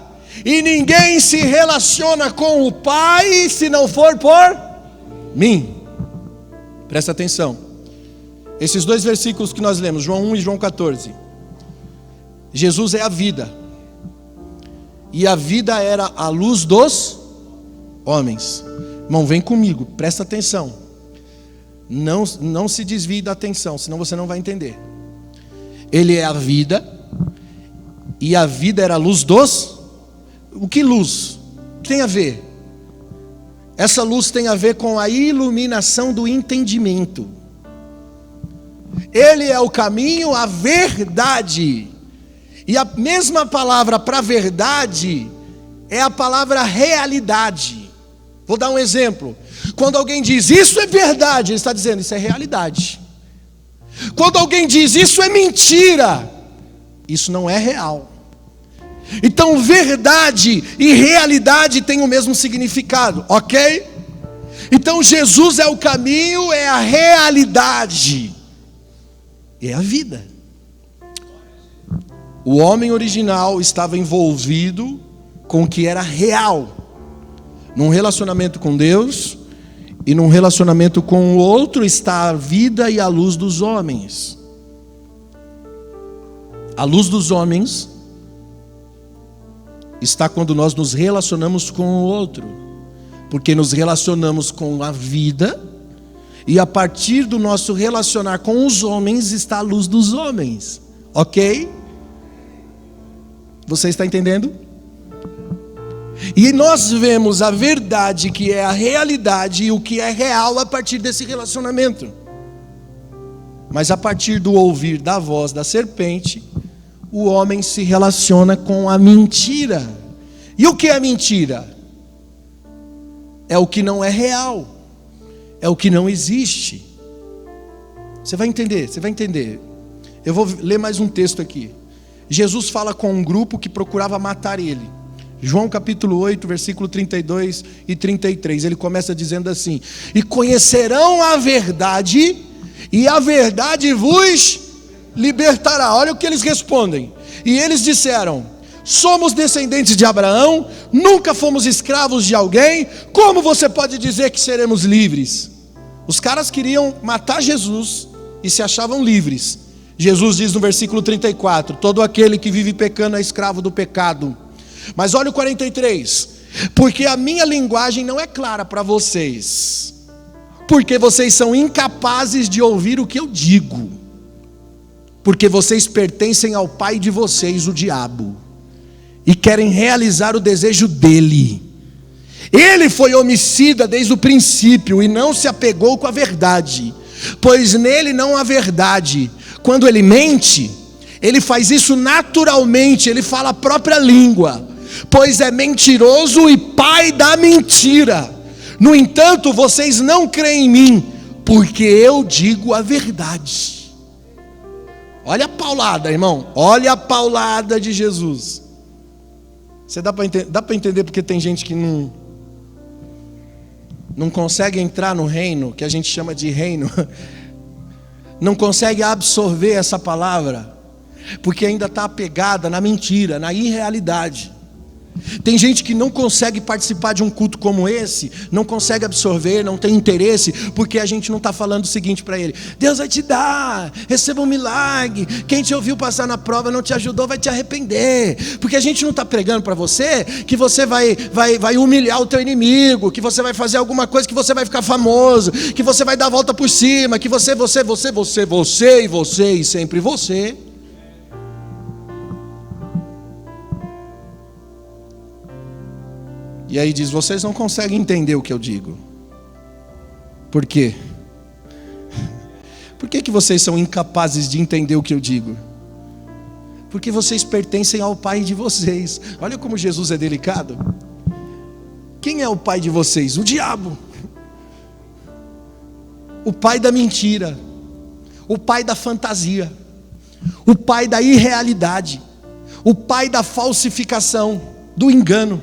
Speaker 1: e ninguém se relaciona com o Pai se não for por mim. Presta atenção. Esses dois versículos que nós lemos, João 1 e João 14. Jesus é a vida, e a vida era a luz dos homens. Irmão, vem comigo, presta atenção. Não se desvie da atenção, senão você não vai entender. Ele é a vida, e a vida era a luz dos... O que luz? O que tem a ver? Essa luz tem a ver com a iluminação do entendimento. Ele é o caminho, a verdade. E a mesma palavra para verdade é a palavra realidade. Vou dar um exemplo. Quando alguém diz isso é verdade, ele está dizendo isso é realidade. Quando alguém diz isso é mentira, isso não é real. Então verdade e realidade têm o mesmo significado, ok? Então Jesus é o caminho, é a realidade, é a vida. O homem original estava envolvido com o que era real, num relacionamento com Deus, e num relacionamento com o outro está a vida e a luz dos homens. A luz dos homens está quando nós nos relacionamos com o outro, porque nos relacionamos com a vida, e a partir do nosso relacionar com os homens está a luz dos homens, ok? Você está entendendo? E nós vemos a verdade, que é a realidade, e o que é real a partir desse relacionamento. Mas a partir do ouvir da voz da serpente, o homem se relaciona com a mentira. E o que é mentira? É o que não é real, é o que não existe. Você vai entender. Eu vou ler mais um texto aqui. Jesus fala com um grupo que procurava matar ele. João capítulo 8, versículo 32 e 33. Ele começa dizendo assim: e conhecerão a verdade, e a verdade vos libertará. Olha o que eles respondem. E eles disseram: somos descendentes de Abraão, nunca fomos escravos de alguém, como você pode dizer que seremos livres? Os caras queriam matar Jesus e se achavam livres. Jesus diz no versículo 34: todo aquele que vive pecando é escravo do pecado. Mas olha o 43: porque a minha linguagem não é clara para vocês, porque vocês são incapazes de ouvir o que eu digo, porque vocês pertencem ao pai de vocês, o diabo, e querem realizar o desejo dele. Ele foi homicida desde o princípio e não se apegou com a verdade, pois nele não há verdade. Quando ele mente, ele faz isso naturalmente, ele fala a própria língua, pois é mentiroso e pai da mentira. No entanto, vocês não creem em mim, porque eu digo a verdade. Olha a paulada, irmão, olha a paulada de Jesus. Você dá para entender porque tem gente que não consegue entrar no reino, que a gente chama de reino, não consegue absorver essa palavra, porque ainda está apegada na mentira, na irrealidade. Tem gente que não consegue participar de um culto como esse, não consegue absorver, não tem interesse, porque a gente não está falando o seguinte para ele: Deus vai te dar, receba um milagre. Quem te ouviu passar na prova não te ajudou, vai te arrepender. Porque a gente não está pregando para você que você vai humilhar o teu inimigo, que você vai fazer alguma coisa, que você vai ficar famoso, que você vai dar a volta por cima, que você e sempre você. E aí diz: vocês não conseguem entender o que eu digo. Por quê? Por que vocês são incapazes de entender o que eu digo? Porque vocês pertencem ao pai de vocês. Olha como Jesus é delicado. Quem é o pai de vocês? O diabo. O pai da mentira. O pai da fantasia. O pai da irrealidade. O pai da falsificação, do engano.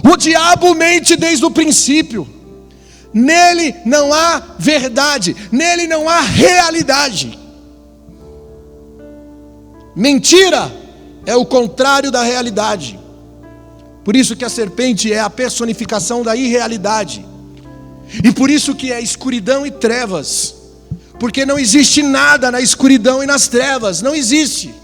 Speaker 1: O diabo mente desde o princípio. Nele não há verdade, nele não há realidade. Mentira é o contrário da realidade. Por isso que a serpente é a personificação da irrealidade. E por isso que é escuridão e trevas. Porque não existe nada na escuridão e nas trevas, não existe.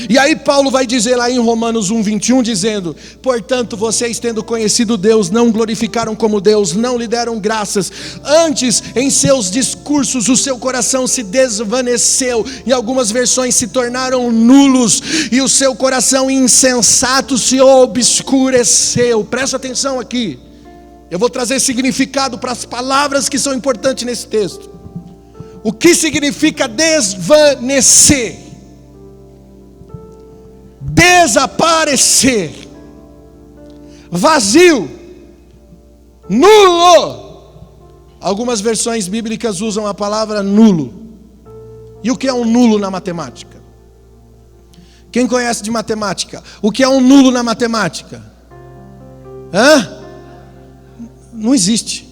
Speaker 1: E aí Paulo vai dizer lá em Romanos 1:21, dizendo: portanto, vocês, tendo conhecido Deus, não glorificaram como Deus, não lhe deram graças. Antes, em seus discursos, o seu coração se desvaneceu. Em algumas versões, se tornaram nulos. E o seu coração insensato se obscureceu. Presta atenção aqui. Eu vou trazer significado para as palavras que são importantes nesse texto. O que significa desvanecer? Desaparecer, vazio, nulo. Algumas versões bíblicas usam a palavra nulo. E o que é um nulo na matemática? Quem conhece de matemática? O que é um nulo na matemática? Não existe.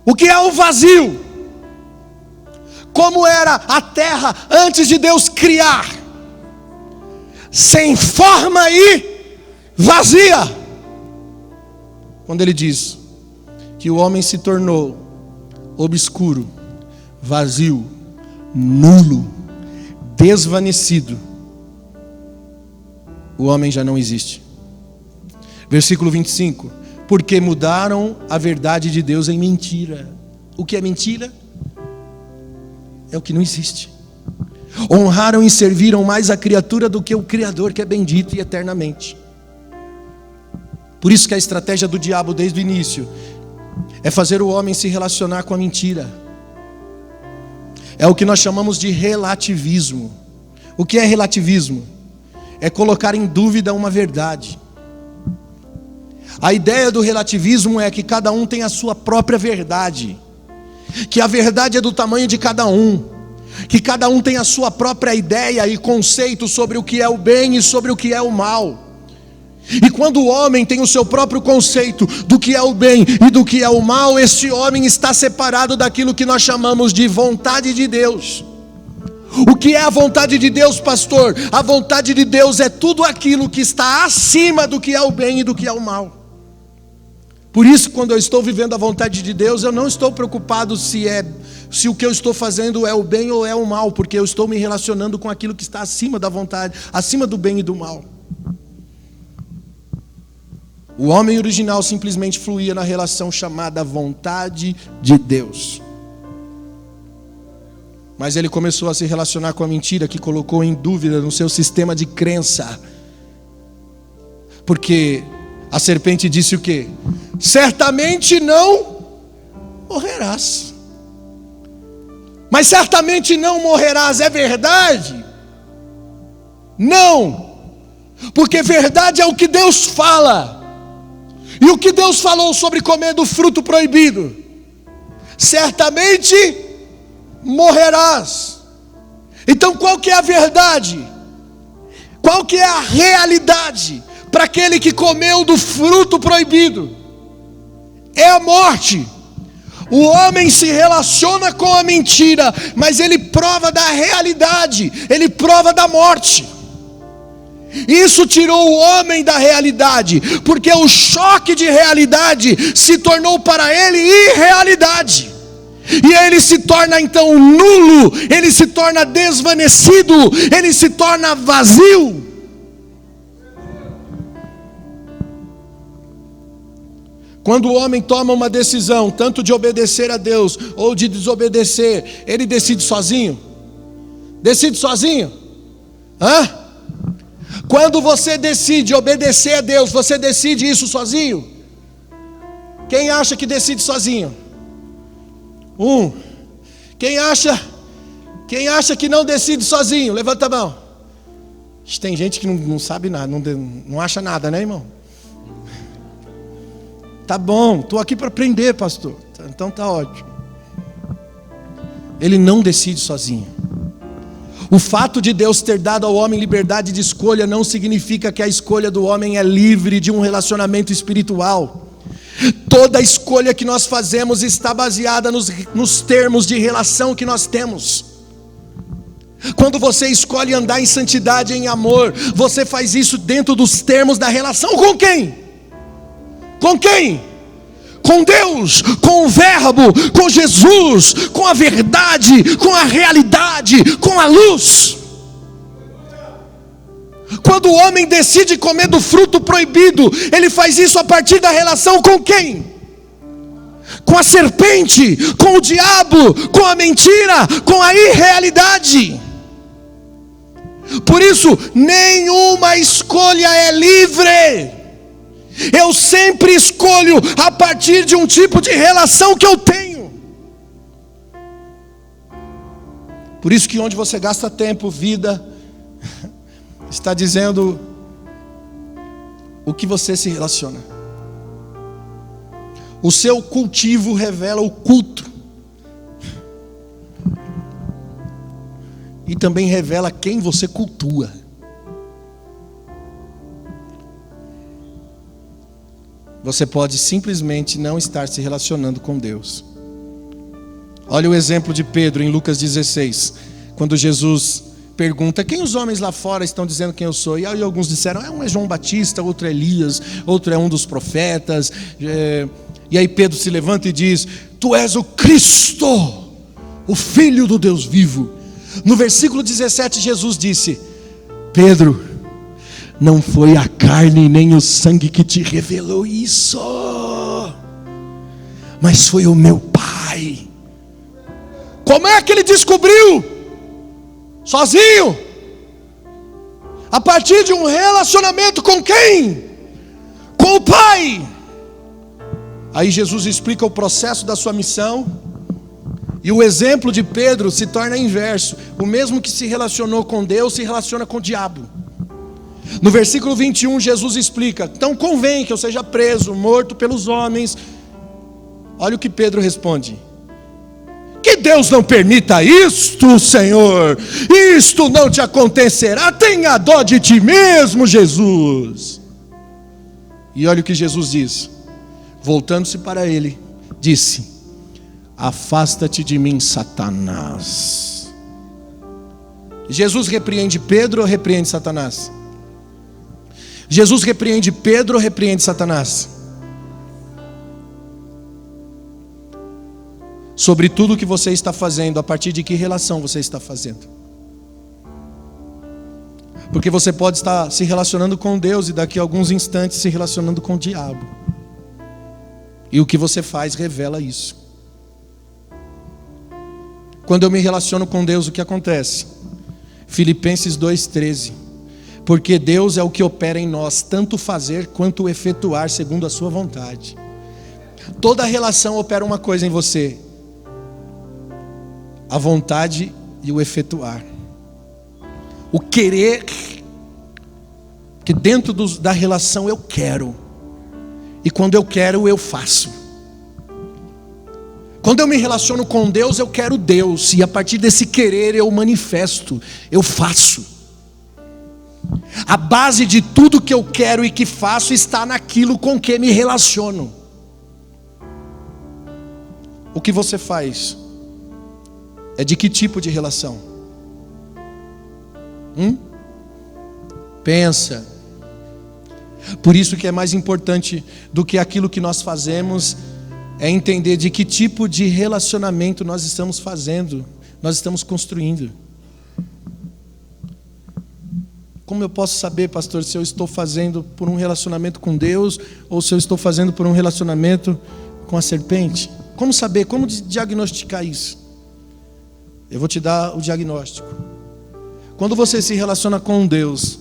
Speaker 1: O que é o vazio? Como era a terra antes de Deus criar? Sem forma e vazia. Quando ele diz que o homem se tornou obscuro, vazio, nulo, desvanecido, o homem já não existe. Versículo 25: porque mudaram a verdade de Deus em mentira. O que é mentira? É o que não existe. Honraram e serviram mais a criatura do que o Criador, que é bendito e eternamente. Por isso que a estratégia do diabo desde o início é fazer o homem se relacionar com a mentira. É o que nós chamamos de relativismo. O que é relativismo? É colocar em dúvida uma verdade. A ideia do relativismo é que cada um tem a sua própria verdade, que a verdade é do tamanho de cada um, que cada um tem a sua própria ideia e conceito sobre o que é o bem e sobre o que é o mal. E quando o homem tem o seu próprio conceito do que é o bem e do que é o mal, esse homem está separado daquilo que nós chamamos de vontade de Deus. O que é a vontade de Deus, pastor? A vontade de Deus é tudo aquilo que está acima do que é o bem e do que é o mal. Por isso, quando eu estou vivendo a vontade de Deus, eu não estou preocupado se o que eu estou fazendo é o bem ou é o mal, porque eu estou me relacionando com aquilo que está acima da vontade, acima do bem e do mal. O homem original simplesmente fluía na relação chamada vontade de Deus. Mas ele começou a se relacionar com a mentira, que colocou em dúvida no seu sistema de crença. Porque a serpente disse o quê? Certamente não morrerás. Mas certamente não morrerás, é verdade? Não. Porque verdade é o que Deus fala. E o que Deus falou sobre comer do fruto proibido? Certamente morrerás. Então qual que é a verdade? Qual que é a realidade para aquele que comeu do fruto proibido? É a morte. O homem se relaciona com a mentira, mas ele prova da realidade, ele prova da morte. Isso tirou o homem da realidade, porque o choque de realidade se tornou para ele irrealidade. E ele se torna então nulo, ele se torna desvanecido, ele se torna vazio. Quando o homem toma uma decisão, tanto de obedecer a Deus ou de desobedecer, ele decide sozinho? Decide sozinho? Quando você decide obedecer a Deus, você decide isso sozinho? Quem acha que decide sozinho? Quem acha que não decide sozinho? Levanta a mão. Tem gente que não sabe nada, não acha nada, né, irmão? Tá bom, estou aqui para aprender, pastor. Então tá ótimo. Ele não decide sozinho. O fato de Deus ter dado ao homem liberdade de escolha não significa que a escolha do homem é livre de um relacionamento espiritual. Toda escolha que nós fazemos está baseada nos termos de relação que nós temos. Quando você escolhe andar em santidade e em amor, você faz isso dentro dos termos da relação com quem? Com quem? Com Deus, com o Verbo, com Jesus, com a verdade, com a realidade, com a luz. Quando o homem decide comer do fruto proibido, ele faz isso a partir da relação com quem? Com a serpente, com o diabo, com a mentira, com a irrealidade. Por isso, nenhuma escolha é livre. Eu sempre escolho a partir de um tipo de relação que eu tenho. Por isso que onde você gasta tempo, vida, está dizendo o que você se relaciona. O seu cultivo revela o culto. E também revela quem você cultua. Você pode simplesmente não estar se relacionando com Deus. Olha o exemplo de Pedro em Lucas 16, quando Jesus pergunta: quem os homens lá fora estão dizendo quem eu sou? E aí alguns disseram: um é João Batista, outro é Elias, outro é um dos profetas. E aí Pedro se levanta e diz: tu és o Cristo, o Filho do Deus vivo. No versículo 17 Jesus disse: Pedro, não foi a carne nem o sangue que te revelou isso, mas foi o meu Pai. Como é que ele descobriu? Sozinho. A partir de um relacionamento com quem? Com o Pai. Aí Jesus explica o processo da sua missão. E o exemplo de Pedro se torna inverso. O mesmo que se relacionou com Deus se relaciona com o diabo. No versículo 21 Jesus explica: então convém que eu seja preso, morto pelos homens. Olha o que Pedro responde: que Deus não permita isto, Senhor. Isto não te acontecerá. Tenha dó de ti mesmo, Jesus. E olha o que Jesus diz. Voltando-se para ele, disse: afasta-te de mim, Satanás. Jesus repreende Pedro ou repreende Satanás? Jesus repreende Pedro ou repreende Satanás? Sobre tudo o que você está fazendo, a partir de que relação você está fazendo? Porque você pode estar se relacionando com Deus e daqui a alguns instantes se relacionando com o diabo. E o que você faz revela isso. Quando eu me relaciono com Deus, o que acontece? Filipenses 2,13. Porque Deus é o que opera em nós, tanto fazer quanto efetuar segundo a sua vontade. Toda relação opera uma coisa em você: a vontade e o efetuar. O querer, que dentro da relação eu quero. E quando eu quero, eu faço. Quando eu me relaciono com Deus, eu quero Deus. E a partir desse querer eu manifesto, eu faço. A base de tudo que eu quero e que faço está naquilo com que me relaciono. O que você faz é de que tipo de relação? Pensa. Por isso que é mais importante do que aquilo que nós fazemos, é entender de que tipo de relacionamento nós estamos fazendo, nós estamos construindo. Como eu posso saber, pastor, se eu estou fazendo por um relacionamento com Deus ou se eu estou fazendo por um relacionamento com a serpente? Como saber? Como diagnosticar isso? Eu vou te dar o diagnóstico. Quando você se relaciona com Deus,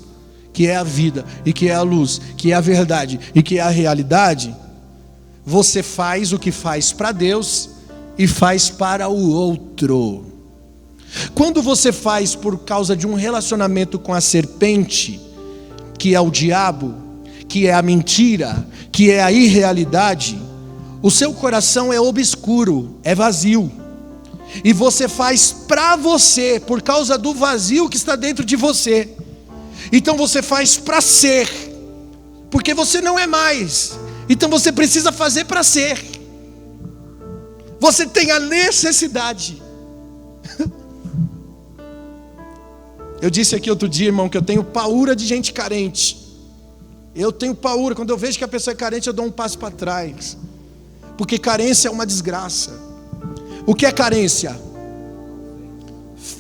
Speaker 1: que é a vida, e que é a luz, que é a verdade, e que é a realidade, você faz o que faz para Deus e faz para o outro. Quando você faz por causa de um relacionamento com a serpente, que é o diabo, que é a mentira, que é a irrealidade, o seu coração é obscuro, é vazio. E você faz para você, por causa do vazio que está dentro de você. Então você faz para ser, porque você não é mais. Então você precisa fazer para ser. Você tem a necessidade. Eu disse aqui outro dia, irmão, que eu tenho paura de gente carente. Eu tenho paura. Quando eu vejo que a pessoa é carente, eu dou um passo para trás. Porque carência é uma desgraça. O que é carência?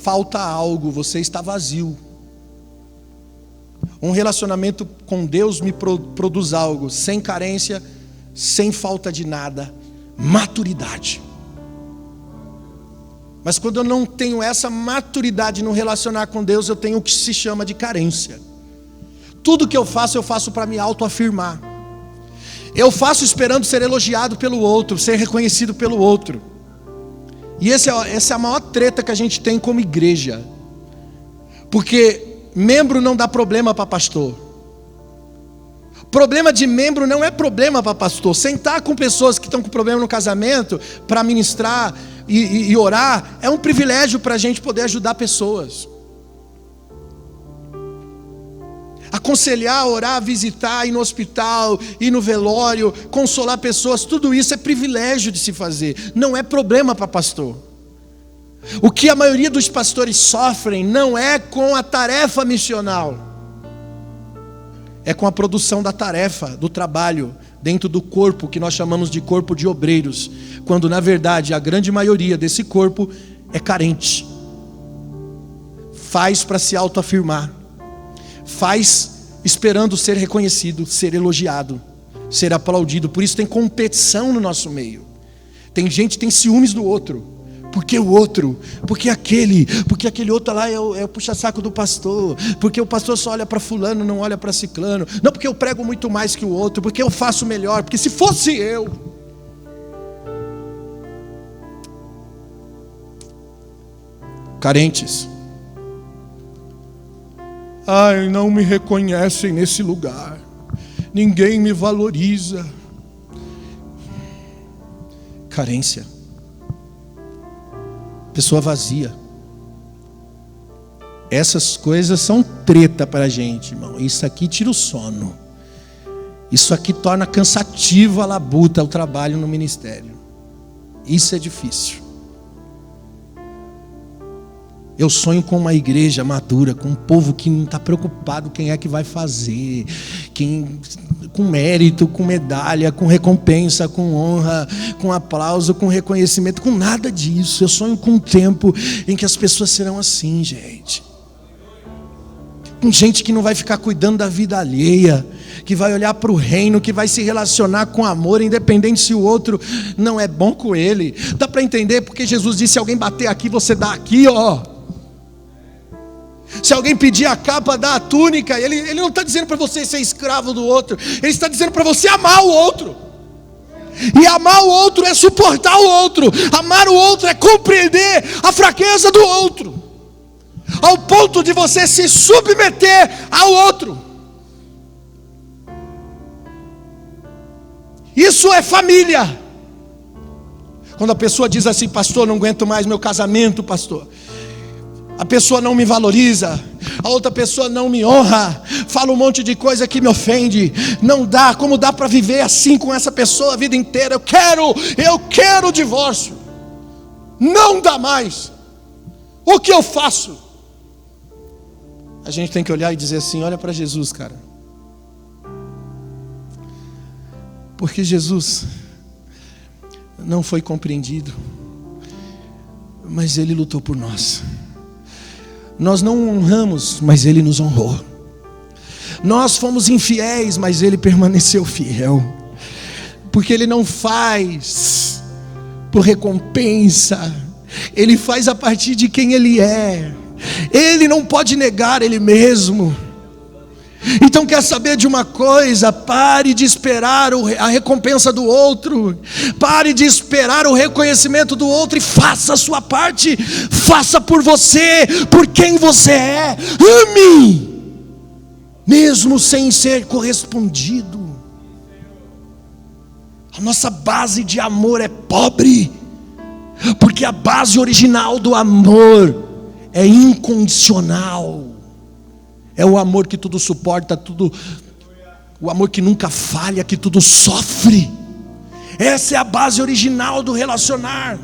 Speaker 1: Falta algo, você está vazio. Um relacionamento com Deus me produz algo, sem carência, sem falta de nada, maturidade. Mas quando eu não tenho essa maturidade no relacionar com Deus, eu tenho o que se chama de carência. Tudo que eu faço para me autoafirmar. Eu faço esperando ser elogiado pelo outro, ser reconhecido pelo outro. E essa é a maior treta que a gente tem como igreja. Porque membro não dá problema para pastor. Problema de membro não é problema para pastor. Sentar com pessoas que estão com problema no casamento para ministrar e orar é um privilégio para a gente poder ajudar pessoas. Aconselhar, orar, visitar, ir no hospital, ir no velório, consolar pessoas, tudo isso é privilégio de se fazer, não é problema para pastor. O que a maioria dos pastores sofrem não é com a tarefa missional, é com a produção da tarefa, do trabalho, dentro do corpo que nós chamamos de corpo de obreiros, quando na verdade a grande maioria desse corpo é carente. Faz para se autoafirmar, faz esperando ser reconhecido, ser elogiado, ser aplaudido. Por isso tem competição no nosso meio. Tem gente que tem ciúmes do outro. Porque o outro, porque aquele outro lá é o puxa-saco do pastor, porque o pastor só olha para fulano, não olha para ciclano, não porque eu prego muito mais que o outro, porque eu faço melhor, porque se fosse eu. Carentes. Ai, não me reconhecem nesse lugar, ninguém me valoriza. Carência. Pessoa vazia. Essas coisas são treta para a gente, irmão. Isso aqui tira o sono. Isso aqui torna cansativa a labuta, o trabalho no ministério. Isso é difícil. Eu sonho com uma igreja madura, com um povo que não está preocupado quem é que vai fazer, com mérito, com medalha, com recompensa, com honra, com aplauso, com reconhecimento, com nada disso. Eu sonho com um tempo em que as pessoas serão assim, gente. Com gente que não vai ficar cuidando da vida alheia, que vai olhar para o reino, que vai se relacionar com amor, independente se o outro não é bom com ele. Dá para entender porque Jesus disse: se alguém bater aqui, você dá aqui, ó. Se alguém pedir a capa, dá a túnica. Ele não está dizendo para você ser escravo do outro. Ele está dizendo para você amar o outro. E amar o outro é suportar o outro. Amar o outro é compreender a fraqueza do outro, ao ponto de você se submeter ao outro. Isso é família. Quando a pessoa diz assim: pastor, não aguento mais meu casamento, pastor. A pessoa não me valoriza, a outra pessoa não me honra, fala um monte de coisa que me ofende. Não dá, como dá para viver assim com essa pessoa a vida inteira? Eu quero o divórcio. Não dá mais. O que eu faço? a gente tem que olhar e dizer assim: olha para Jesus, cara. Porque Jesus não foi compreendido, mas Ele lutou por nós. Nós não o honramos, mas Ele nos honrou. Nós fomos infiéis, mas Ele permaneceu fiel. Porque Ele não faz por recompensa, Ele faz a partir de quem Ele é. Ele não pode negar Ele mesmo. Então quer saber de uma coisa? Pare de esperar a recompensa do outro. Pare de esperar o reconhecimento do outro e faça a sua parte. Faça por você, por quem você é. Ame, mesmo sem ser correspondido. A nossa base de amor é pobre, porque a base original do amor é incondicional. É o amor que tudo suporta, o amor que nunca falha, que tudo sofre. Essa é a base original do relacionar.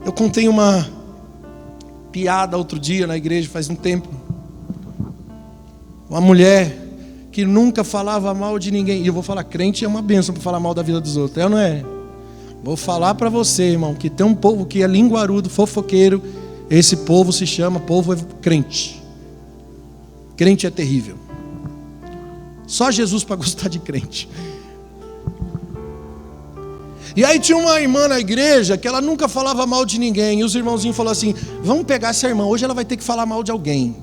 Speaker 1: Eu contei uma piada outro dia na igreja, faz um tempo. Uma mulher que nunca falava mal de ninguém. E eu vou falar, crente é uma bênção para falar mal da vida dos outros, é ou não é? Vou falar para você, irmão, que tem um povo que é linguarudo, fofoqueiro. Esse povo se chama povo crente. Crente é terrível. Só Jesus para gostar de crente. E aí tinha uma irmã na igreja que ela nunca falava mal de ninguém. E os irmãozinhos falaram assim: vamos pegar essa irmã, hoje ela vai ter que falar mal de alguém.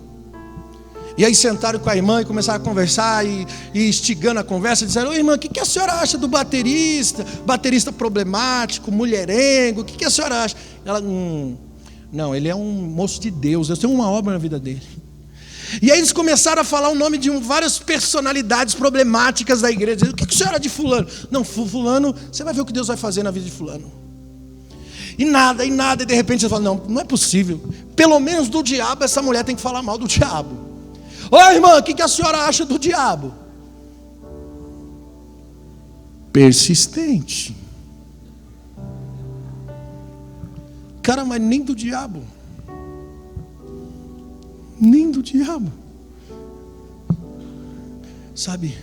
Speaker 1: E aí sentaram com a irmã e começaram a conversar e instigando a conversa, disseram: ô irmã, o que a senhora acha do baterista? Baterista problemático, mulherengo, o que a senhora acha? Ela, não, ele é um moço de Deus, eu tenho uma obra na vida dele. E aí eles começaram a falar o nome de várias personalidades problemáticas da igreja. O que a senhora é de fulano? Não, fulano, você vai ver o que Deus vai fazer na vida de fulano. E nada, e de repente você fala: não é possível. Pelo menos do diabo essa mulher tem que falar mal do diabo. Ô irmã, o que a senhora acha do diabo? Persistente. Cara, mas nem do diabo. Nem do diabo. Sabe,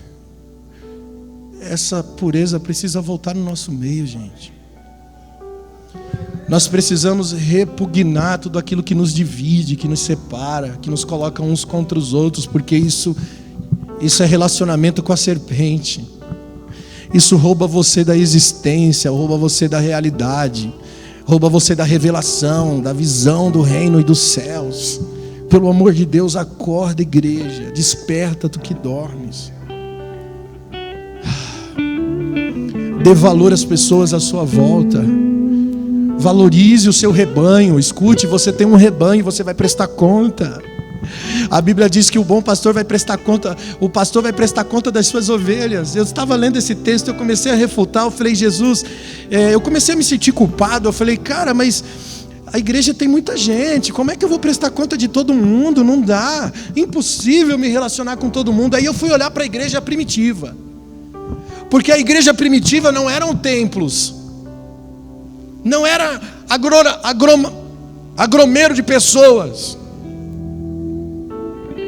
Speaker 1: essa pureza precisa voltar no nosso meio, gente. Nós precisamos repugnar tudo aquilo que nos divide, que nos separa, que nos coloca uns contra os outros, porque isso é relacionamento com a serpente. Isso rouba você da existência, rouba você da realidade, rouba você da revelação, da visão do reino e dos céus. Pelo amor de Deus, acorda, igreja, desperta tu que dormes. Dê valor às pessoas à sua volta. Valorize o seu rebanho. Escute, você tem um rebanho, você vai prestar conta. A Bíblia diz que o bom pastor vai prestar conta, o pastor vai prestar conta das suas ovelhas. Eu estava lendo esse texto, eu comecei a refutar, eu falei: Jesus, eu comecei a me sentir culpado. Eu falei: cara, mas a igreja tem muita gente, como é que eu vou prestar conta de todo mundo? Não dá, impossível me relacionar com todo mundo. Aí eu fui olhar para a igreja primitiva, porque a igreja primitiva não eram templos, não era agromeiro de pessoas,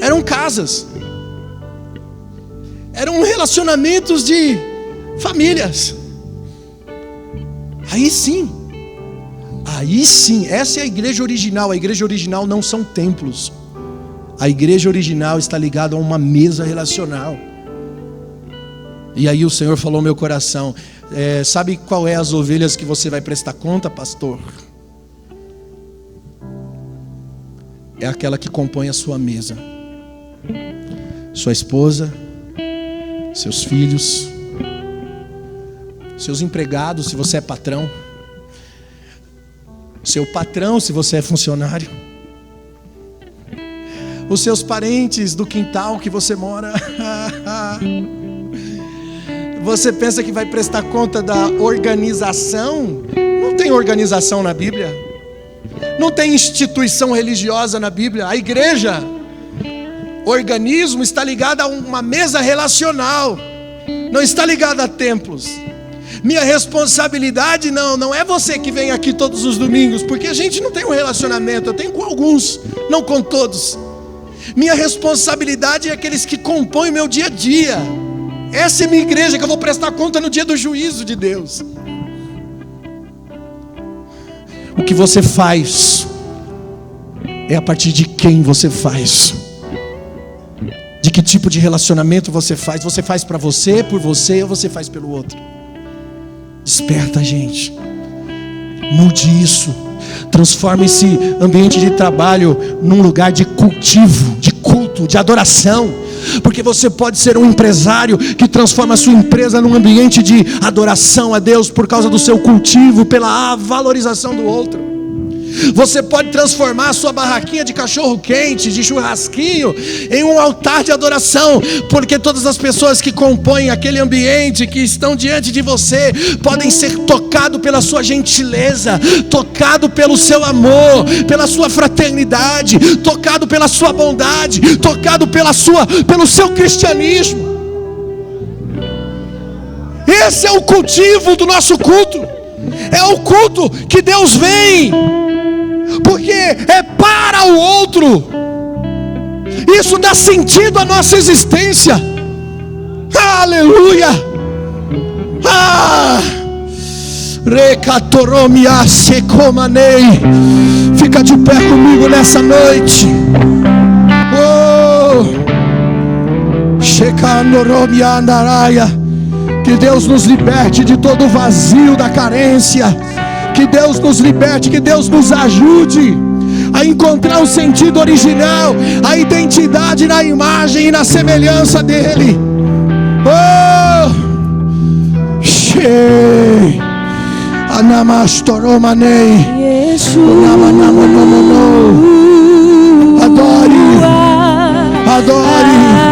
Speaker 1: eram casas, eram relacionamentos de famílias. Aí sim, essa é a igreja original. A igreja original não são templos. A igreja original está ligada a uma mesa relacional. E aí o Senhor falou ao meu coração: sabe qual é as ovelhas que você vai prestar conta, pastor? É aquela que compõe a sua mesa. Sua esposa, seus filhos, seus empregados, se você é patrão, seu patrão, se você é funcionário, os seus parentes do quintal que você mora. Você pensa que vai prestar conta da organização? Não tem organização na Bíblia. Não tem instituição religiosa na Bíblia. A igreja, organismo, está ligado a uma mesa relacional. Não está ligado a templos. Minha responsabilidade não é você que vem aqui todos os domingos, porque a gente não tem um relacionamento, eu tenho com alguns, não com todos. Minha responsabilidade é aqueles que compõem meu dia a dia. Essa é minha igreja que eu vou prestar conta no dia do juízo de Deus. O que você faz é a partir de quem você faz. De que tipo de relacionamento você faz? Você faz para você, por você, ou você faz pelo outro? Desperta, gente. Mude isso. Transforme esse ambiente de trabalho num lugar de cultivo, de culto, de adoração. Porque você pode ser um empresário que transforma a sua empresa num ambiente de adoração a Deus por causa do seu cultivo, pela valorização do outro. Você pode transformar a sua barraquinha de cachorro quente, de churrasquinho, em um altar de adoração, porque todas as pessoas que compõem aquele ambiente, que estão diante de você, podem ser tocados pela sua gentileza, tocado pelo seu amor, pela sua fraternidade, tocado pela sua bondade, tocado pelo seu cristianismo. Esse é o cultivo do nosso culto. É o culto que Deus vem, porque é para o outro. Isso dá sentido à nossa existência. Aleluia. Fica de pé comigo nessa noite. Que Deus nos liberte de todo o vazio da carência. Que Deus nos liberte, que Deus nos ajude a encontrar o sentido original, a identidade na imagem e na semelhança dEle. Adore, adore.